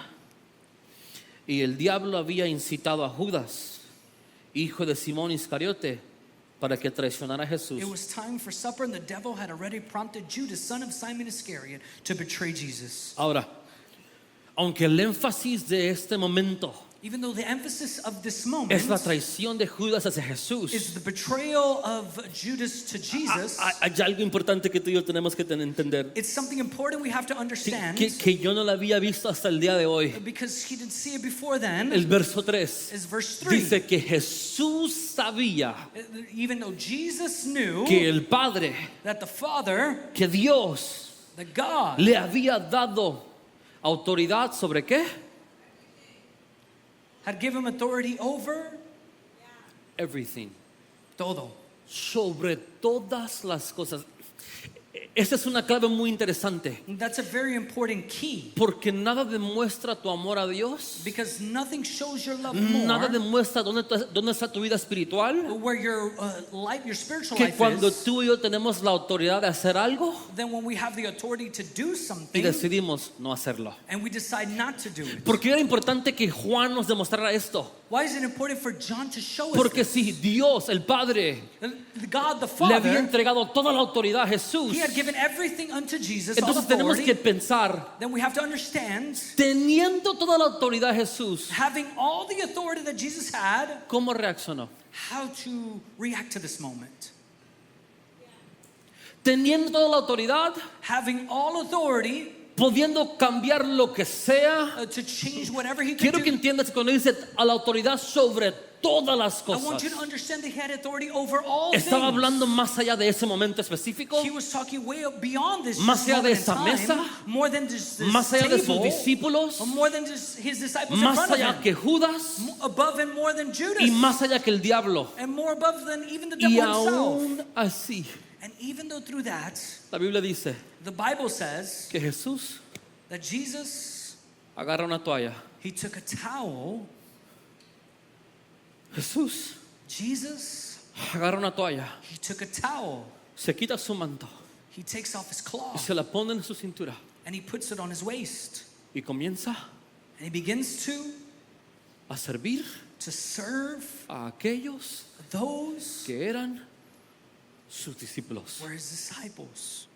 Y el diablo había incitado a Judas, hijo de Simón Iscariote, para que traicionara a Jesús. It was time for supper, and the devil had already prompted Judas, son of Simon Iscariot, to betray Jesus. Ahora, aunque el énfasis de este momento Even though the emphasis of this moment es la traición de Judas hacia is Jesús, the betrayal of Judas to Jesus, hay algo importante que tú y yo tenemos que entender, it's something important we have to understand que yo no la había visto hasta el día de hoy. because he didn't see it before then. El verso 3 Is verse 3. dice que Jesús sabía Even though Jesus knew que el Padre, that the Father, que Dios the God, le había dado autoridad sobre qué? had given him authority over Everything. todo. Sobre todas las cosas. Esa es una clave muy interesante, That's a very important key porque nada demuestra tu amor a Dios, because nothing shows your love nada more demuestra dónde está tu vida espiritual, where your life, your spiritual que life cuando is, tú y yo tenemos la autoridad de hacer algo than when we have the authority to do y something decidimos no hacerlo. and we decide not to do it. ¿Por qué era importante que Juan nos demostrara esto? Why is it important for John to show us Porque this? si Dios, el Padre, The God the le había Father, entregado toda la autoridad a Jesús, he had given everything unto Jesus, all entonces tenemos authority, que pensar, then we have to understand, teniendo toda la autoridad Jesús, having all the authority that Jesus had, ¿cómo reaccionó? how to react to this moment. Teniendo toda la autoridad, Having all authority pudiendo cambiar lo que sea. to change whatever he could Quiero que do. entiendas que cuando dice a la autoridad sobre todas las I want cosas, you to understand that he had authority over all estaba things. hablando más allá de ese momento específico, He was talking way beyond this Más allá de moment in esa time, mesa, more than just this más allá de sus table, discípulos, or more than just his disciples in más front of allá him, que Judas above and more than Judas, y más allá que el diablo. and more above than even the Y devil himself. aún así, And even though through that, la Biblia dice the Bible says que Jesús that Jesus, agarra una toalla. he took a towel, Jesús Jesus, agarra una toalla, he took a towel, se quita su manto he takes off his y cloth, se la pone en su cintura and he puts it on his waist, y comienza and he begins a servir to serve a aquellos those que eran sus discípulos. were his disciples.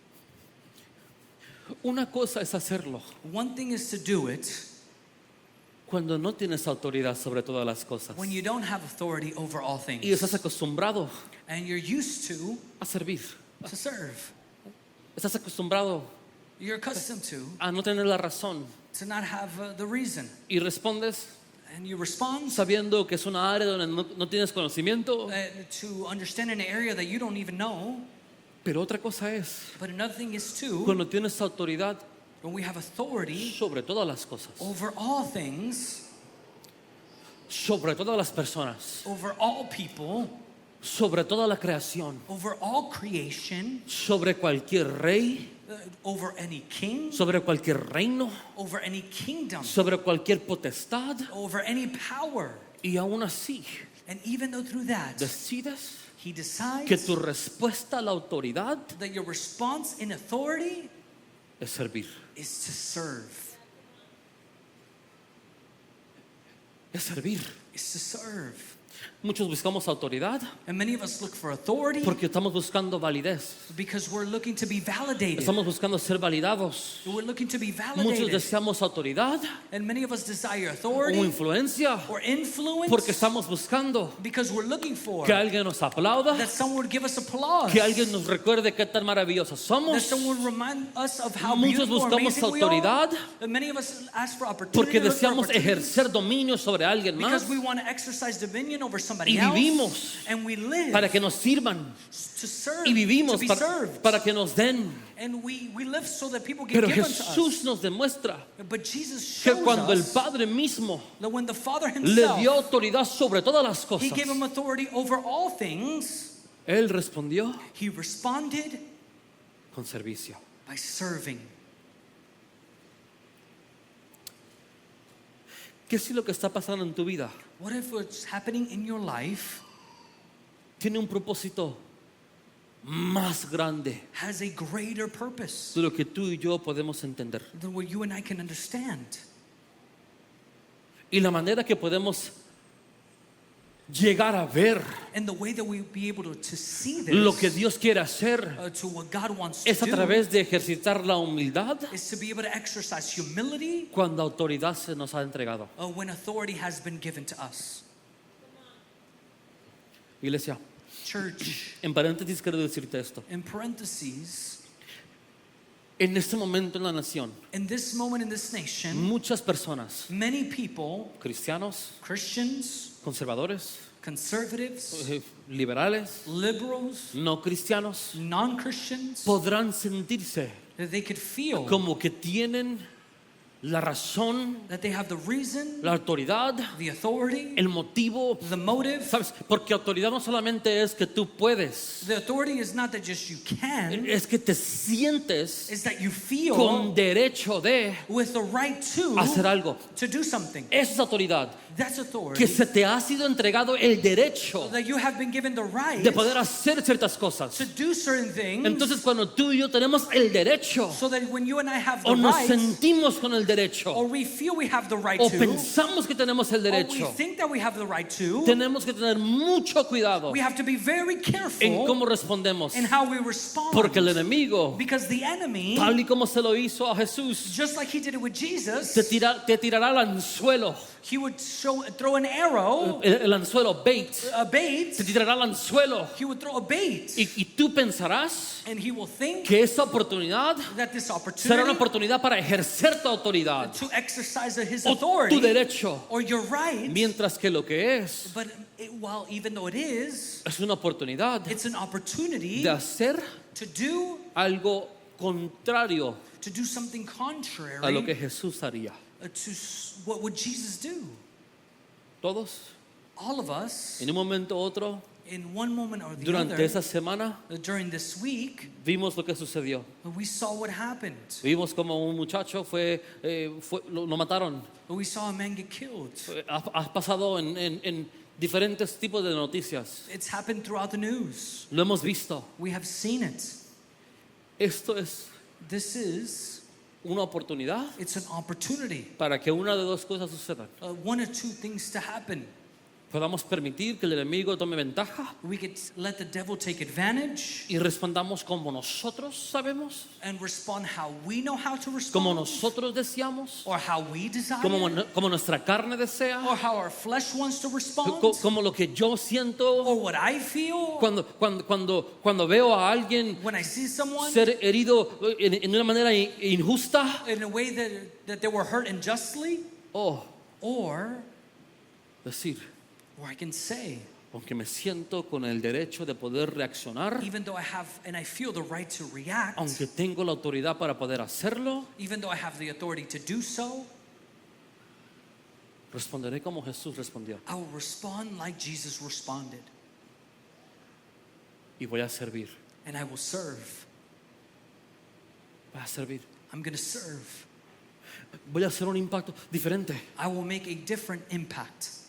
Una cosa es hacerlo One thing is to do it cuando no tienes autoridad sobre todas las cosas when you don't have authority over all y things, estás acostumbrado and you're used to servir. serve. Estás acostumbrado You're accustomed a no tener la razón to not have the reason, y respondes and you respond sabiendo que es una área donde no tienes conocimiento. to understand an area that you don't even know. Pero otra cosa es But another thing is too, cuando tienes autoridad when we have authority sobre todas las cosas, over all things, sobre todas las personas, over all people, sobre toda la creación, over all creation, sobre cualquier rey, over any king, sobre cualquier reino, over any kingdom, sobre cualquier potestad, over any power. y aún así And even though through that, decides he decides que tu respuesta a la autoridad that your response in authority es servir. is to serve. Es servir. Is to serve. Muchos buscamos autoridad And many of us look for authority porque estamos buscando validez. because we're looking to be validated. Estamos buscando ser validados. We're looking to be Muchos validated. deseamos autoridad And many of us desire o authority influencia or influence porque estamos buscando because we're looking for que alguien nos aplauda, that someone would give us applause, que alguien nos recuerde qué tan maravillosos that somos, someone would remind us of how Muchos beautiful or buscamos amazing we are. autoridad And many of us ask for opportunity, porque look for deseamos opportunities ejercer dominio sobre alguien más because we want to exercise dominion over somebody y else, vivimos and we live para que nos sirvan to serve, y vivimos to be served, para que nos den. and we live so that people can Pero give unto Jesús us. nos demuestra But Jesus que shows cuando el us Padre mismo that when the Father le himself, dio autoridad sobre todas las he cosas, gave him authority over all things, Él respondió he responded con servicio. by serving. ¿Qué es lo que está pasando en tu vida? What if what's happening in your life Tiene un propósito más grande has a greater purpose de lo que tú y yo podemos entender. than what you and I can understand? Y la manera que podemos llegar a ver And the way that we'll be able to see this, lo que Dios quiere hacer to what God wants es to a do, través de ejercitar la humildad is to be able to exercise humility cuando autoridad se nos ha entregado. when authority has been given to us. Iglesia, Church, en paréntesis quiero decirte esto. in parentheses, En este momento en la nación, in this moment in this nation, muchas personas, many people, cristianos, Christians, conservadores, conservatives, liberales, liberals, no cristianos, non-Christians, podrán sentirse that they could feel como que tienen la razón, that they have the reason, la autoridad, the authority, el motivo. the motive. ¿Sabes? Porque autoridad no solamente es que tú puedes, The authority is not that just you can, es que te sientes is that you feel con derecho de with the right hacer algo. to do something. Eso es autoridad. That's Que authority. se te ha sido entregado el derecho That you have been given the right de poder hacer ciertas cosas. to do certain things. Entonces cuando tú y yo tenemos el derecho, So that when you and I have the o nos right, sentimos con el or derecho, we feel we have the right o to, pensamos que tenemos el or we derecho, think that we have the right to, tenemos que tener mucho cuidado we have to be very en careful cómo respondemos. in how we respond. Porque el enemigo, Because the enemy, tal y como se lo hizo a Jesús, just like he did it with Jesus, te tirará el anzuelo, he would throw an arrow, el anzuelo bait, a bait. te tirará el anzuelo. He would throw a bait, Y tú pensarás and he will think que esa oportunidad that this será una opportunity oportunidad para ejercer tu autoridad to exercise his o authority tu derecho, or your right, mientras que lo que es but while even though it is, una oportunidad it's an opportunity de hacer to do algo contrario something contrary a lo que Jesús haría. What would Jesus do? Todos, All of us, en un momento u otro, in one moment or the durante other, esa semana, during this week, vimos lo que sucedió. we saw what happened. Vimos como un muchacho lo mataron. We saw a man get killed. Ha pasado en diferentes tipos de noticias. It's happened throughout the news. Lo hemos visto. We have seen it. Esto es This is, una oportunidad it's an opportunity. para que una de dos cosas sucedan. One or two things to happen. Podamos permitir que el enemigo tome ventaja We could let the devil take advantage y respondamos como nosotros sabemos, and respond how we know how to como respond, nosotros deseamos, or how we desire, como nuestra carne desea, or how our flesh wants to respond, como lo que yo siento or what I feel cuando veo a alguien when I see someone ser herido en una manera injusta. in a way that they were hurt unjustly, or Decir, I can say, aunque me siento con el derecho de poder reaccionar, even though I have and I feel the right to react, aunque tengo la autoridad para poder hacerlo, even though I have the authority to do so, responderé como Jesús respondió I will respond like Jesus responded, y voy a servir. and I will serve. Voy a servir. I'm going to serve. Voy a hacer un impacto diferente. I will make a different impact.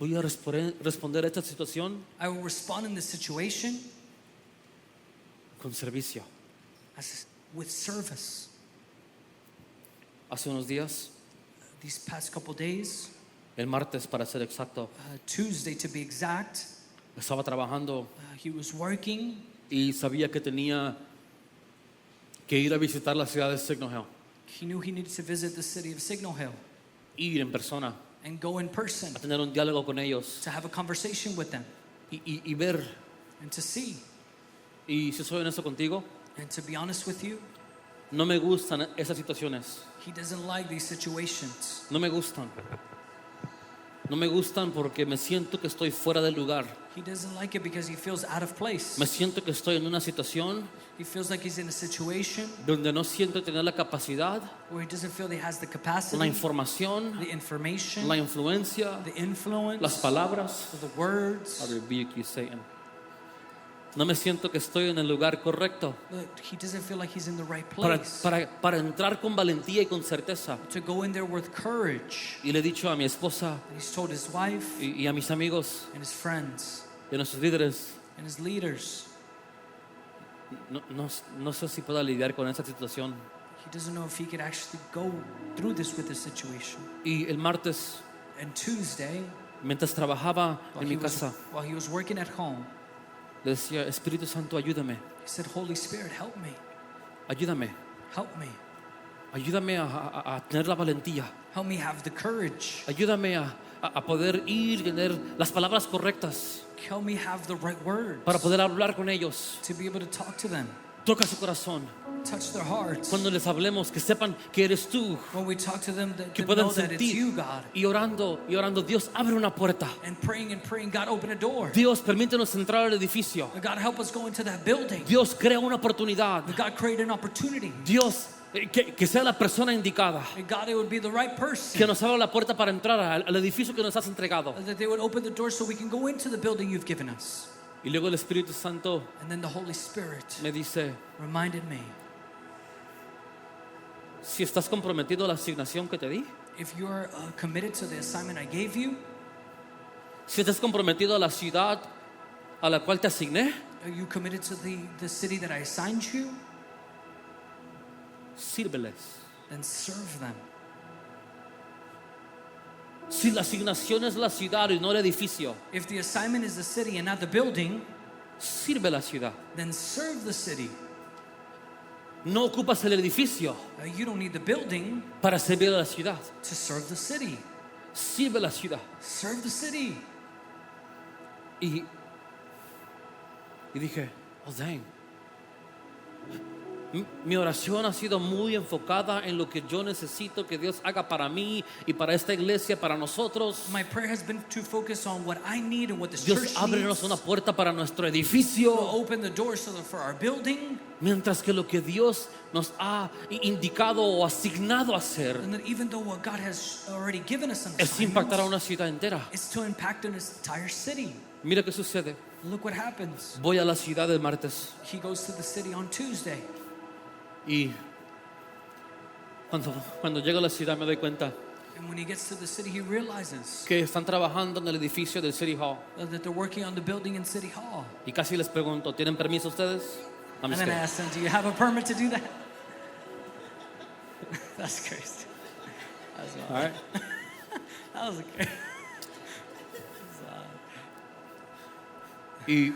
Voy a responder a esta situación I will respond in this situation con servicio. with service. Hace unos días, These past couple days, el martes para ser exacto, Tuesday to be exact, estaba trabajando he was working y sabía que tenía que ir a visitar la ciudad de Signal Hill, He knew he needed to visit the city of Signal Hill ir en persona, and go in person a tener un diálogo con ellos to have a conversation with them y ver. and to see. Y si soy honesto contigo, And to be honest with you, no me gustan esas situaciones. he doesn't like these situations. No me gustan. No me gustan porque me siento que estoy fuera del lugar. He doesn't like it because he feels out of place. Me siento que estoy en una situación He feels like he's in a situation donde no siento tener la capacidad, where he doesn't feel he has the la capacity, información, the information, la influencia, the influence, las palabras. the words. I rebuke you, Satan. No me siento que estoy en el lugar correcto He doesn't feel like he's in the right para, place. para entrar con valentía y con certeza. To go in there with courage. Y le he dicho a mi esposa And he's told his wife y a mis amigos and his friends y a nuestros líderes, and his leaders. no sé si pueda lidiar con esa situación. He doesn't know if he could actually go through this with the situation. Y el martes, And Tuesday, mientras trabajaba en mi casa, while he was working at home, le decía, Espíritu Santo, ayúdame, he said, Holy Spirit, help me, ayúdame, help me. ayúdame a tener la valentía, Help me have the courage. ayúdame a poder ir y tener las palabras correctas Help me have the right words para poder hablar con ellos. to be able to talk to them, Toca su corazón. touch their hearts. Cuando les hablemos, que sepan que eres tú, When we talk to them, that que they puedan know that it's you, sentir. God. Y orando, Dios abre una puerta. And praying, God, open a door. Dios, permítenos entrar al edificio. God, help us go into that building. Dios, crea una oportunidad. God, create an opportunity. Dios, que sea la persona indicada, And God, it would be the right person. que nos abra la puerta para entrar al edificio que nos has entregado. That they would open the door so we can go into the building you've given us. Y luego el Espíritu Santo And then the Holy Spirit me dice, reminded me, si estás comprometido a la asignación que te di, if you're committed to the assignment I gave you, si estás comprometido a la ciudad a la cual te asigné, are you committed to the city that I assigned you? sírveles. Then serve them. Si la asignación es la ciudad y no el edificio, If the assignment is the city and not the building, sirve la ciudad. then serve the city. No ocupas el edificio You don't need the building para servir a la ciudad. to serve the city. Sirve la ciudad. Serve the city. Y dije, oh dang. Mi oración ha sido muy enfocada en lo que yo necesito que Dios haga para mí y para esta iglesia, para nosotros. My prayer has been to focus on what I need and what this Dios, church ábrenos needs. una puerta para nuestro To edificio. open the door so that for our building, Mientras que lo que Dios nos ha indicado o asignado a hacer and that even though what God has already given us an es impactar a assignment, una ciudad entera. it's to impact an entire city. Mira qué sucede. Look what happens. Voy a la ciudad el martes He goes to the city on Tuesday. y cuando llego a la ciudad me doy cuenta And when he gets to the city, he realizes que están trabajando en el edificio del City Hall. that they're working on the building in City Hall. Y casi les pregunto, ¿tienen permiso ustedes? I'm And just then I kidding. asked them, do you have a permit to do that? That's crazy. All right. That was okay. Y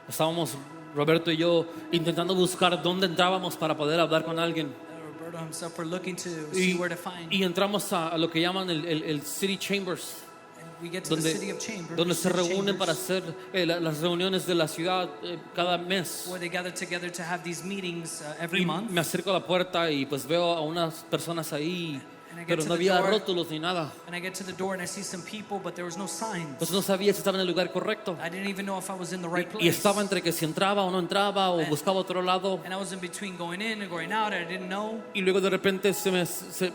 estábamos, Roberto y yo, intentando buscar dónde entrábamos para poder hablar con alguien. Roberto himself were looking to see where to find. Y entramos a lo que llaman el City Chambers, And we get to the city of Chambers, donde se city reúnen para chambers, hacer las reuniones de la ciudad cada mes. where they gather together to have these meetings every Y month. me acerco a la puerta y pues veo a unas personas ahí, And I get pero to no the había door. rótulos ni nada. And I get to the door and I see some people, but there was no signs. Pues no sabía si estaba en el lugar correcto. I didn't even know if I was in the right place. Y estaba entre que si entraba o no entraba o buscaba otro lado. And I was in between going in and going out, and I didn't know. Y luego de repente se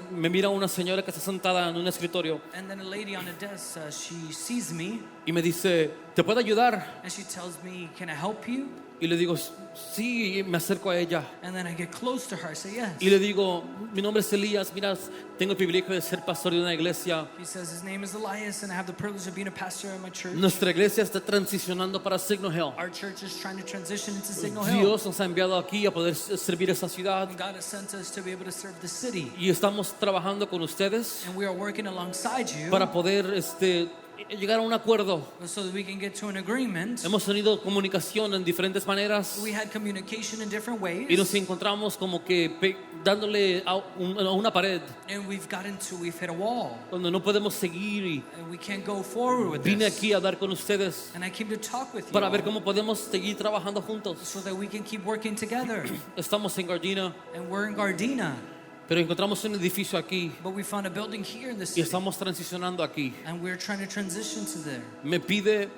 me mira una señora que está sentada en un escritorio And then a lady on a desk, she sees me, y me dice, ¿te puedo ayudar? and she tells me, can I help you? Y le digo, sí, y me acerco a ella. And then I get close to her, I say, yes. Y le digo, mi nombre es Elías, mira, tengo el privilegio de ser pastor de una iglesia. He says, his name is Elias, and I have the privilege of being a pastor at my church. Nuestra iglesia está transicionando para Signal Hill. Our church is trying to transition into Signal Hill. Dios nos ha enviado aquí a poder servir esa ciudad. And God has sent us to be able to serve the city. Y estamos trabajando con ustedes And we are working alongside you para poder llegar a un acuerdo. so that we can get to an agreement. Hemos tenido comunicación en diferentes maneras We had communication in different ways. y nos encontramos como que dándole a una pared And we've hit a wall. donde no podemos seguir. Y And we can't go forward with vine this. aquí a hablar con ustedes And I came to talk with you para ver all cómo podemos seguir trabajando juntos. so that we can keep working together. Estamos en Gardena, And we're in Gardena, pero encontramos un edificio aquí but we found a building here in the y city. estamos transicionando aquí. And we're trying to transition to there. Me pide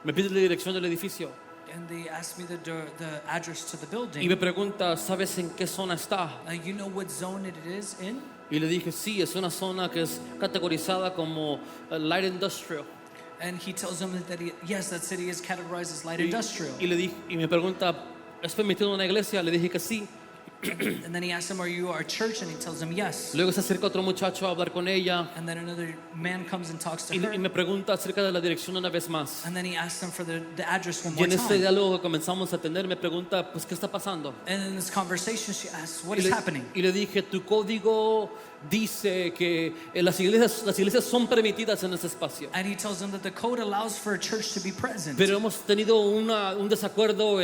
la dirección del edificio And they asked me the address to the y building. me pregunta, ¿sabes en qué zona está? You know what zone it is in? Y le dije, sí, es una zona que es categorizada como light industrial. And he tells them that yes, that city is categorized as light industrial. Y le dije, y me pregunta, ¿es permitido en una iglesia? Le dije que sí. And then he asks him, are you our church? And he tells him, yes. Luego se acerca otro muchacho a hablar con ella And then another man comes and talks to y her. me pregunta acerca de la dirección una vez más. And then he asks them for the address one Y more en este time. diálogo que comenzamos a tener me pregunta, pues, ¿qué está pasando? And in this conversation, she asks, what Y is le, happening? y le dije, tu código dice que las iglesias son permitidas en este espacio. And he tells them that the code allows for a church to be present. Pero hemos tenido un desacuerdo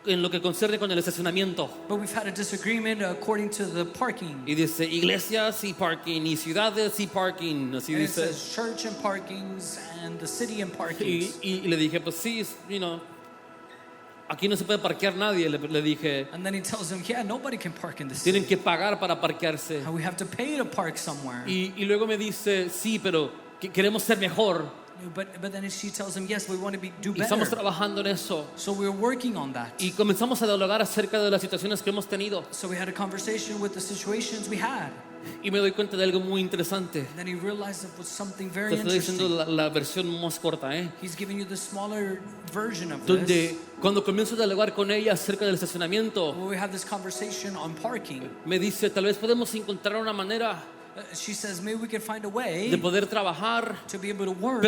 en lo que concierne con el estacionamiento. But we've had a disagreement according to the parking. Y dice, iglesias y parking, y ciudades y parking, así And it dice. says church and parkings and the city and Y, parkings. y le dije, pues sí, aquí no se puede parquear nadie, le dije. And then he tells them, yeah, nobody can park in the city. Tienen que pagar para parquearse. We have to pay to park somewhere. Y luego me dice, sí, pero queremos ser mejor. But then she tells him, yes, we want to do Y estamos better. trabajando en eso. So we're working on that. Y comenzamos a dialogar acerca de las situaciones que hemos tenido. So we had a conversation with the situations we had. Y me doy cuenta de algo muy interesante. And then he realized it was something Te very estoy diciendo interesting. la versión más corta, He's giving you the smaller version of donde this. cuando comienzo a dialogar con ella acerca del estacionamiento, When we have this conversation on parking, me dice, tal vez podemos encontrar una manera she says, maybe we can find a de way poder trabajar, to be able to work,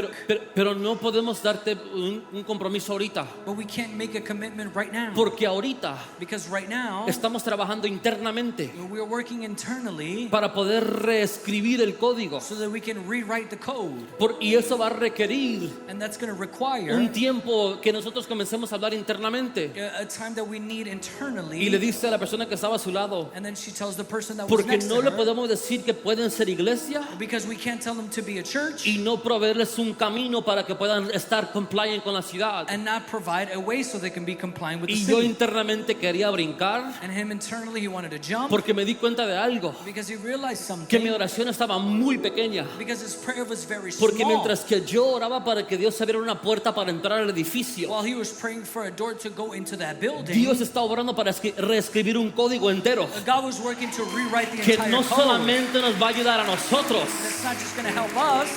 pero no podemos darte un compromiso ahorita, but we can't make a commitment right now. porque ahorita Because right now, estamos trabajando internamente we're working internally para poder reescribir el código. so that we can rewrite the code. Y eso va a requerir And that's going to require un tiempo que nosotros comencemos a hablar internamente. a time that we need Y le internally. dice a la persona que estaba a su lado, And then she tells the person that was porque next no to le her, podemos decir que pueden ser iglesia because we can't tell them to be a church y no proveerles un camino para que puedan estar compliant con la ciudad. and not provide a way so they can be compliant with the Y yo city. internamente quería brincar And him internally, he wanted to jump porque me di cuenta de algo, because he realized que mi something. oración estaba muy pequeña. Because his prayer was very Porque small. mientras que yo oraba para que Dios abriera una puerta para entrar al edificio, While he was praying for a door to go into that building, Dios está obrando para reescribir un código entero God was working to rewrite the que entire no code. solamente nos va a ayudar a nosotros, That's not just going to help us,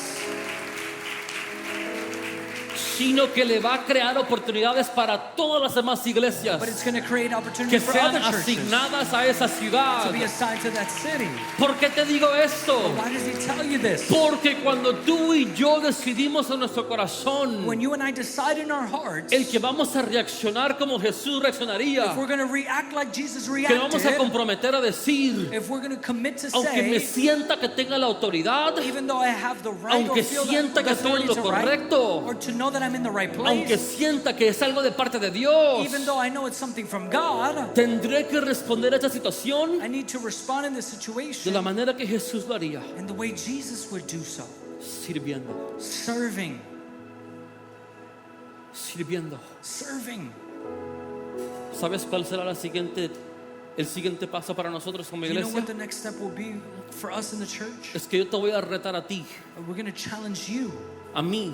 sino que le va a crear oportunidades para todas las demás iglesias but it's going to create que opportunities for sean other churches asignadas a esa ciudad. to be assigned to that city. ¿Por qué te digo esto? Why does he tell you this? Porque cuando tú y yo decidimos en nuestro corazón When you and I decide in our hearts el que vamos a reaccionar como Jesús reaccionaría, if we're going to react like Jesus que nos vamos a reacted, comprometer a decir, if we're going to commit to aunque me say, sienta que tenga la autoridad, even though I have the right or aunque feel sienta the que estoy en lo authority to write, correcto, or to know that I'm in the right aunque place, sienta que es algo de parte de Dios, even though I know it's something from God, tendré que responder a esta situación I need to respond in this de situation la manera que Jesús lo haría, in the way Jesus would do so. sirviendo, Serving. sirviendo. Serving. ¿Sabes cuál será el siguiente paso para nosotros como You know iglesia? what the next step will be for us in the church? Es que yo te voy a retar a ti, We're going to challenge you, a mí,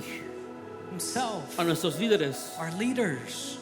himself, a nuestros líderes, our leaders,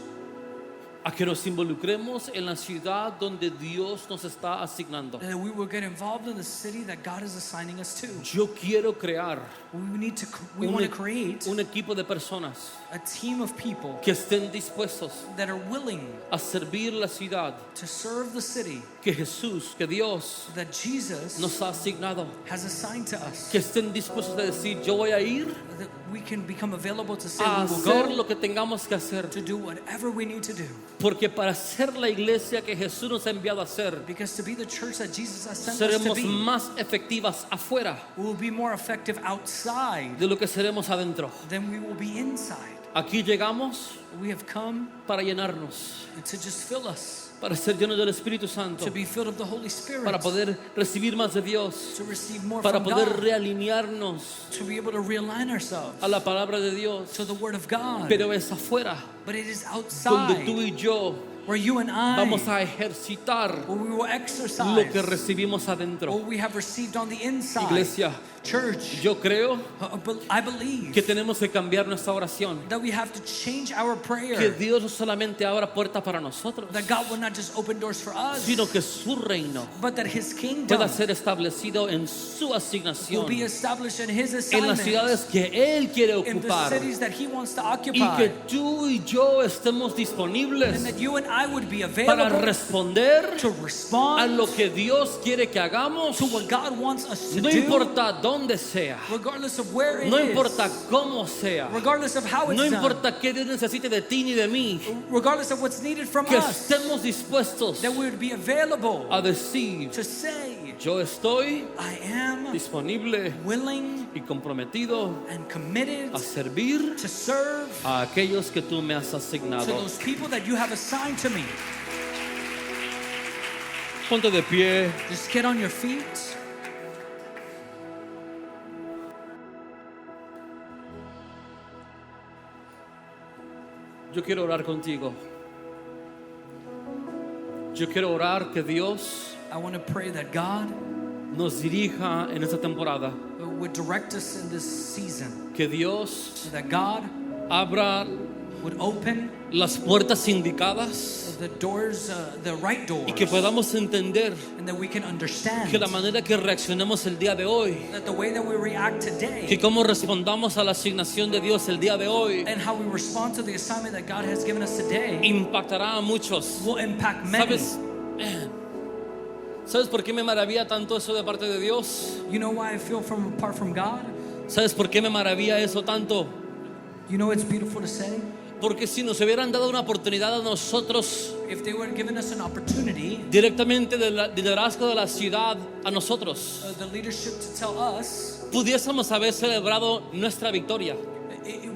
a que nos involucremos en la ciudad donde Dios nos está asignando. that we will get involved in the city that God is assigning us to. Yo quiero crear We want to create un equipo de personas a team of people que estén dispuestos that are willing a servir la ciudad to serve the city que Jesús, que Dios that Jesus nos ha asignado, has assigned to us, que estén dispuestos a decir, yo voy a ir that we can become available to say a we will hacer go lo que tengamos que hacer, to do whatever we need to do. porque para ser la iglesia que Jesús nos ha enviado a ser, Because to be the church that Jesus has sent us to seremos be, más efectivas afuera we will be more effective outside de lo que seremos adentro. than we will be inside. Aquí llegamos We have come para llenarnos, to just fill us, para ser llenos del Espíritu Santo, to be filled of the Holy Spirit, para poder recibir más de Dios, to receive more para from poder God, realinearnos to be able to realign ourselves a la palabra de Dios. to the Word of God. Pero es afuera But it is donde outside tú y yo where you and I, vamos a ejercitar where we will lo exercise que recibimos adentro. what we have received on the inside. Iglesia, Church, yo creo I believe que tenemos que cambiar nuestra oración. that we have to change our Que prayer, Dios no solamente abra puertas para nosotros, that God will not just open doors for us, sino que su reino but that His pueda kingdom ser establecido en su will asignación, be established in His en las assignment, ciudades que Él quiere in the ocupar, cities that He wants to y occupy, que tú y yo estemos and disponibles that you and I would be para available responder to a respond lo que Dios quiere que hagamos, to what God wants us to no do, importa dónde sea, regardless of where it no is, importa cómo sea, regardless of how it's no done, importa qué Dios necesite de ti ni de mí, regardless of what's needed from que us, estemos dispuestos that we would be available a decir: to say, yo estoy I am disponible willing y comprometido and committed a servir to serve a aquellos que tú me has to asignado. those people that you have assigned to me. Ponte de pie. Just get on your feet. Yo quiero orar contigo. Yo quiero orar que Dios I want to pray that God nos dirija en esta temporada. would direct us in this season, Que Dios that God abra would open las puertas indicadas the doors, the right doors, y que podamos entender and that we can understand que la manera que reaccionemos el día de hoy, that the way that we react que today cómo respondamos a la asignación de Dios el día de hoy, and how we respond to the assignment that God has given us today impactará a muchos. will impact many. ¿Sabes por qué me maravilla tanto eso de parte de Dios? You know why I feel apart from God? ¿Sabes por qué me maravilla eso tanto? You know it's beautiful to say? Porque si nos hubieran dado una oportunidad a nosotros, If they would have given us an opportunity, directamente del liderazgo de la ciudad a nosotros, the leadership to tell us, pudiésemos haber celebrado nuestra victoria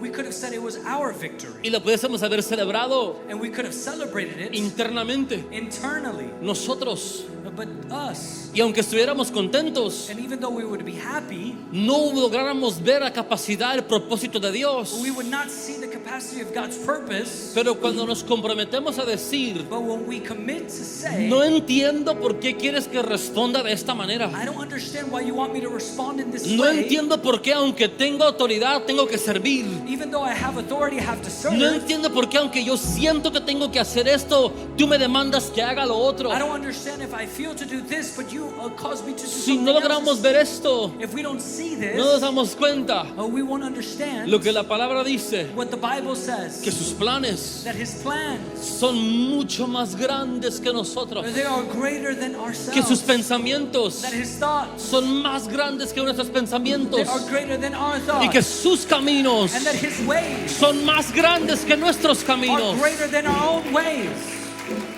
we could have said it was our victory, y la pudiésemos haber celebrado and we could have celebrated it internamente internally. nosotros. But us, Y aunque estuviéramos contentos, and even though we would be happy, no lográramos ver a capacidad el propósito de Dios. we would not see the capacity of God's purpose. Pero cuando nos comprometemos a decir: But when we commit to say, no entiendo por qué quieres que responda de esta manera, I don't understand why you want me to respond in this no way, entiendo por qué aunque tengo autoridad tengo que servir, even though I have authority, I have to serve. no entiendo por qué aunque yo siento que tengo que hacer esto, tú me demandas que haga lo otro. I don't understand if I feel to do this, but you cause me to do Si something no logramos else. ver esto, If we don't see this, no nos damos cuenta we won't understand lo que la palabra dice, what the Bible says, que sus planes that His plans, son mucho más grandes que nosotros, they are greater than que sus ourselves, pensamientos that His thoughts, son más grandes que nuestros pensamientos, they are greater than our y que thoughts, sus caminos and that His ways son más grandes que nuestros are caminos. greater than our own ways.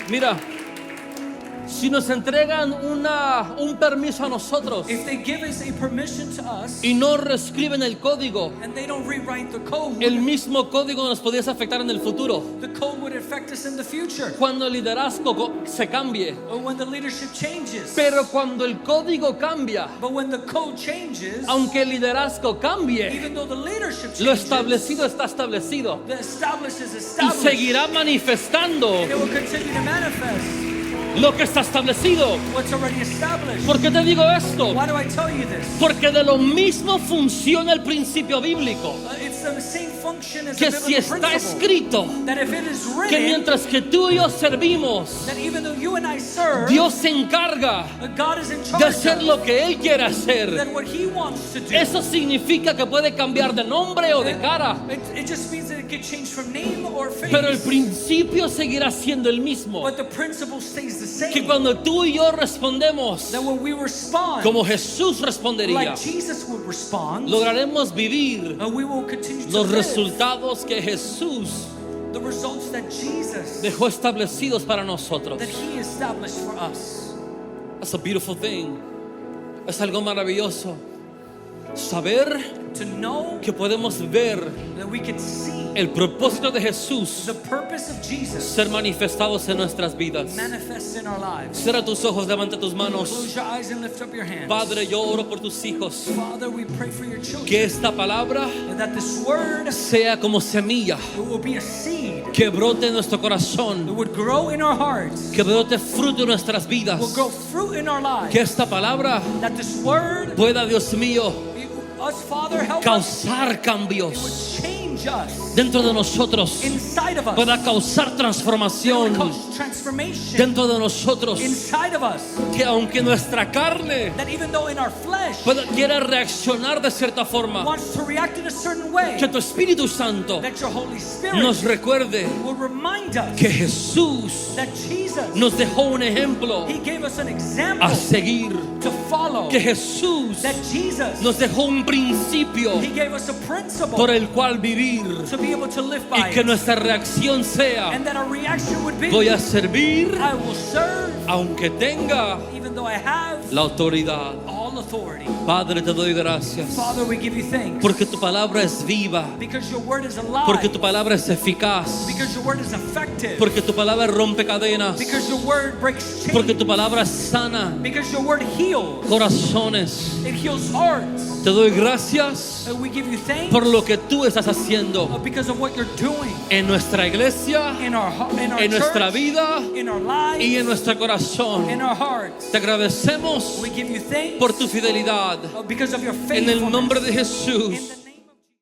Mira, si nos entregan un permiso a nosotros If they give us a permission to us y no reescriben el código, and they don't rewrite the code, el mismo código nos podría afectar en el futuro. the code would affect us in the future, Cuando el liderazgo se cambie. or when the leadership changes. Pero cuando el código cambia, But when the code changes, aunque el liderazgo cambie, even though the leadership lo changes, establecido está establecido the established is y established, seguirá manifestando and it will continue to manifest lo que está establecido. what's already established. ¿Por qué te digo esto? Why do I tell you this? Porque de lo mismo funciona el principio bíblico, It's the same function as que the si biblical está principle, escrito that if it is que written, mientras que tú y yo servimos, that even though you and I serve, Dios se encarga God is in de charge hacer of, lo que Él quiere hacer. that what He wants to do. Eso significa que puede cambiar de nombre o de cara, It just means that it could change from name or face, pero el principio seguirá siendo el mismo. but the principle stays the same. Que cuando tú y yo respondemos That when we respond como Jesús respondería, like Jesus would respond, lograremos vivir we will continue to los live resultados que Jesús the results that Jesus, dejó establecidos para nosotros. that He established for us. That's a beautiful thing. Es algo maravilloso saber To know que podemos ver that we can see el propósito de Jesús the purpose of Jesus ser manifestados en nuestras vidas. manifest in our lives. Cierra tus ojos, levanta tus manos. Close your eyes and lift up your hands. Padre, yo oro por tus hijos. Father, we pray for your children, Que esta palabra and that this word, sea como semilla it will be a seed que brote en nuestro that corazón, would grow in our hearts, que brote fruto en nuestras vidas. will grow fruit in our lives, Que esta palabra that this word, pueda, Dios mío, us, Father, help us, causar it would cambios, change us, dentro de nosotros inside of us pueda causar that would transformación cause transformation dentro de nosotros, inside of us, que aunque nuestra carne that even though in our flesh quiera reaccionar de cierta forma, wants to react in a certain way, que tu Espíritu Santo that your Holy Spirit nos recuerde will remind us que Jesús that Jesus, nos dejó un ejemplo He gave us an example a seguir, to follow, que Jesús that Jesus, nos dejó un principio He gave us a principle por el cual vivir, to be able to live y by que it, nuestra reacción sea: and that our reaction would be, voy a servir I will serve aunque tenga even though I have la autoridad. all authority. Padre, te doy gracias Father, we give you thanks porque tu palabra es viva, because your word is alive, porque tu palabra es eficaz, because your word is effective, porque tu palabra rompe cadenas, because your word breaks chains, porque tu palabra sana because your word heals, corazones. it heals hearts. Te doy gracias And we give you thanks por lo que tú estás haciendo because of what you're doing en nuestra iglesia, in our en nuestra church, vida in our lives, y en nuestro corazón. in our hearts. Te agradecemos We give you thanks por tu fidelidad. because of your En el faithfulness. nombre de In Jesús. the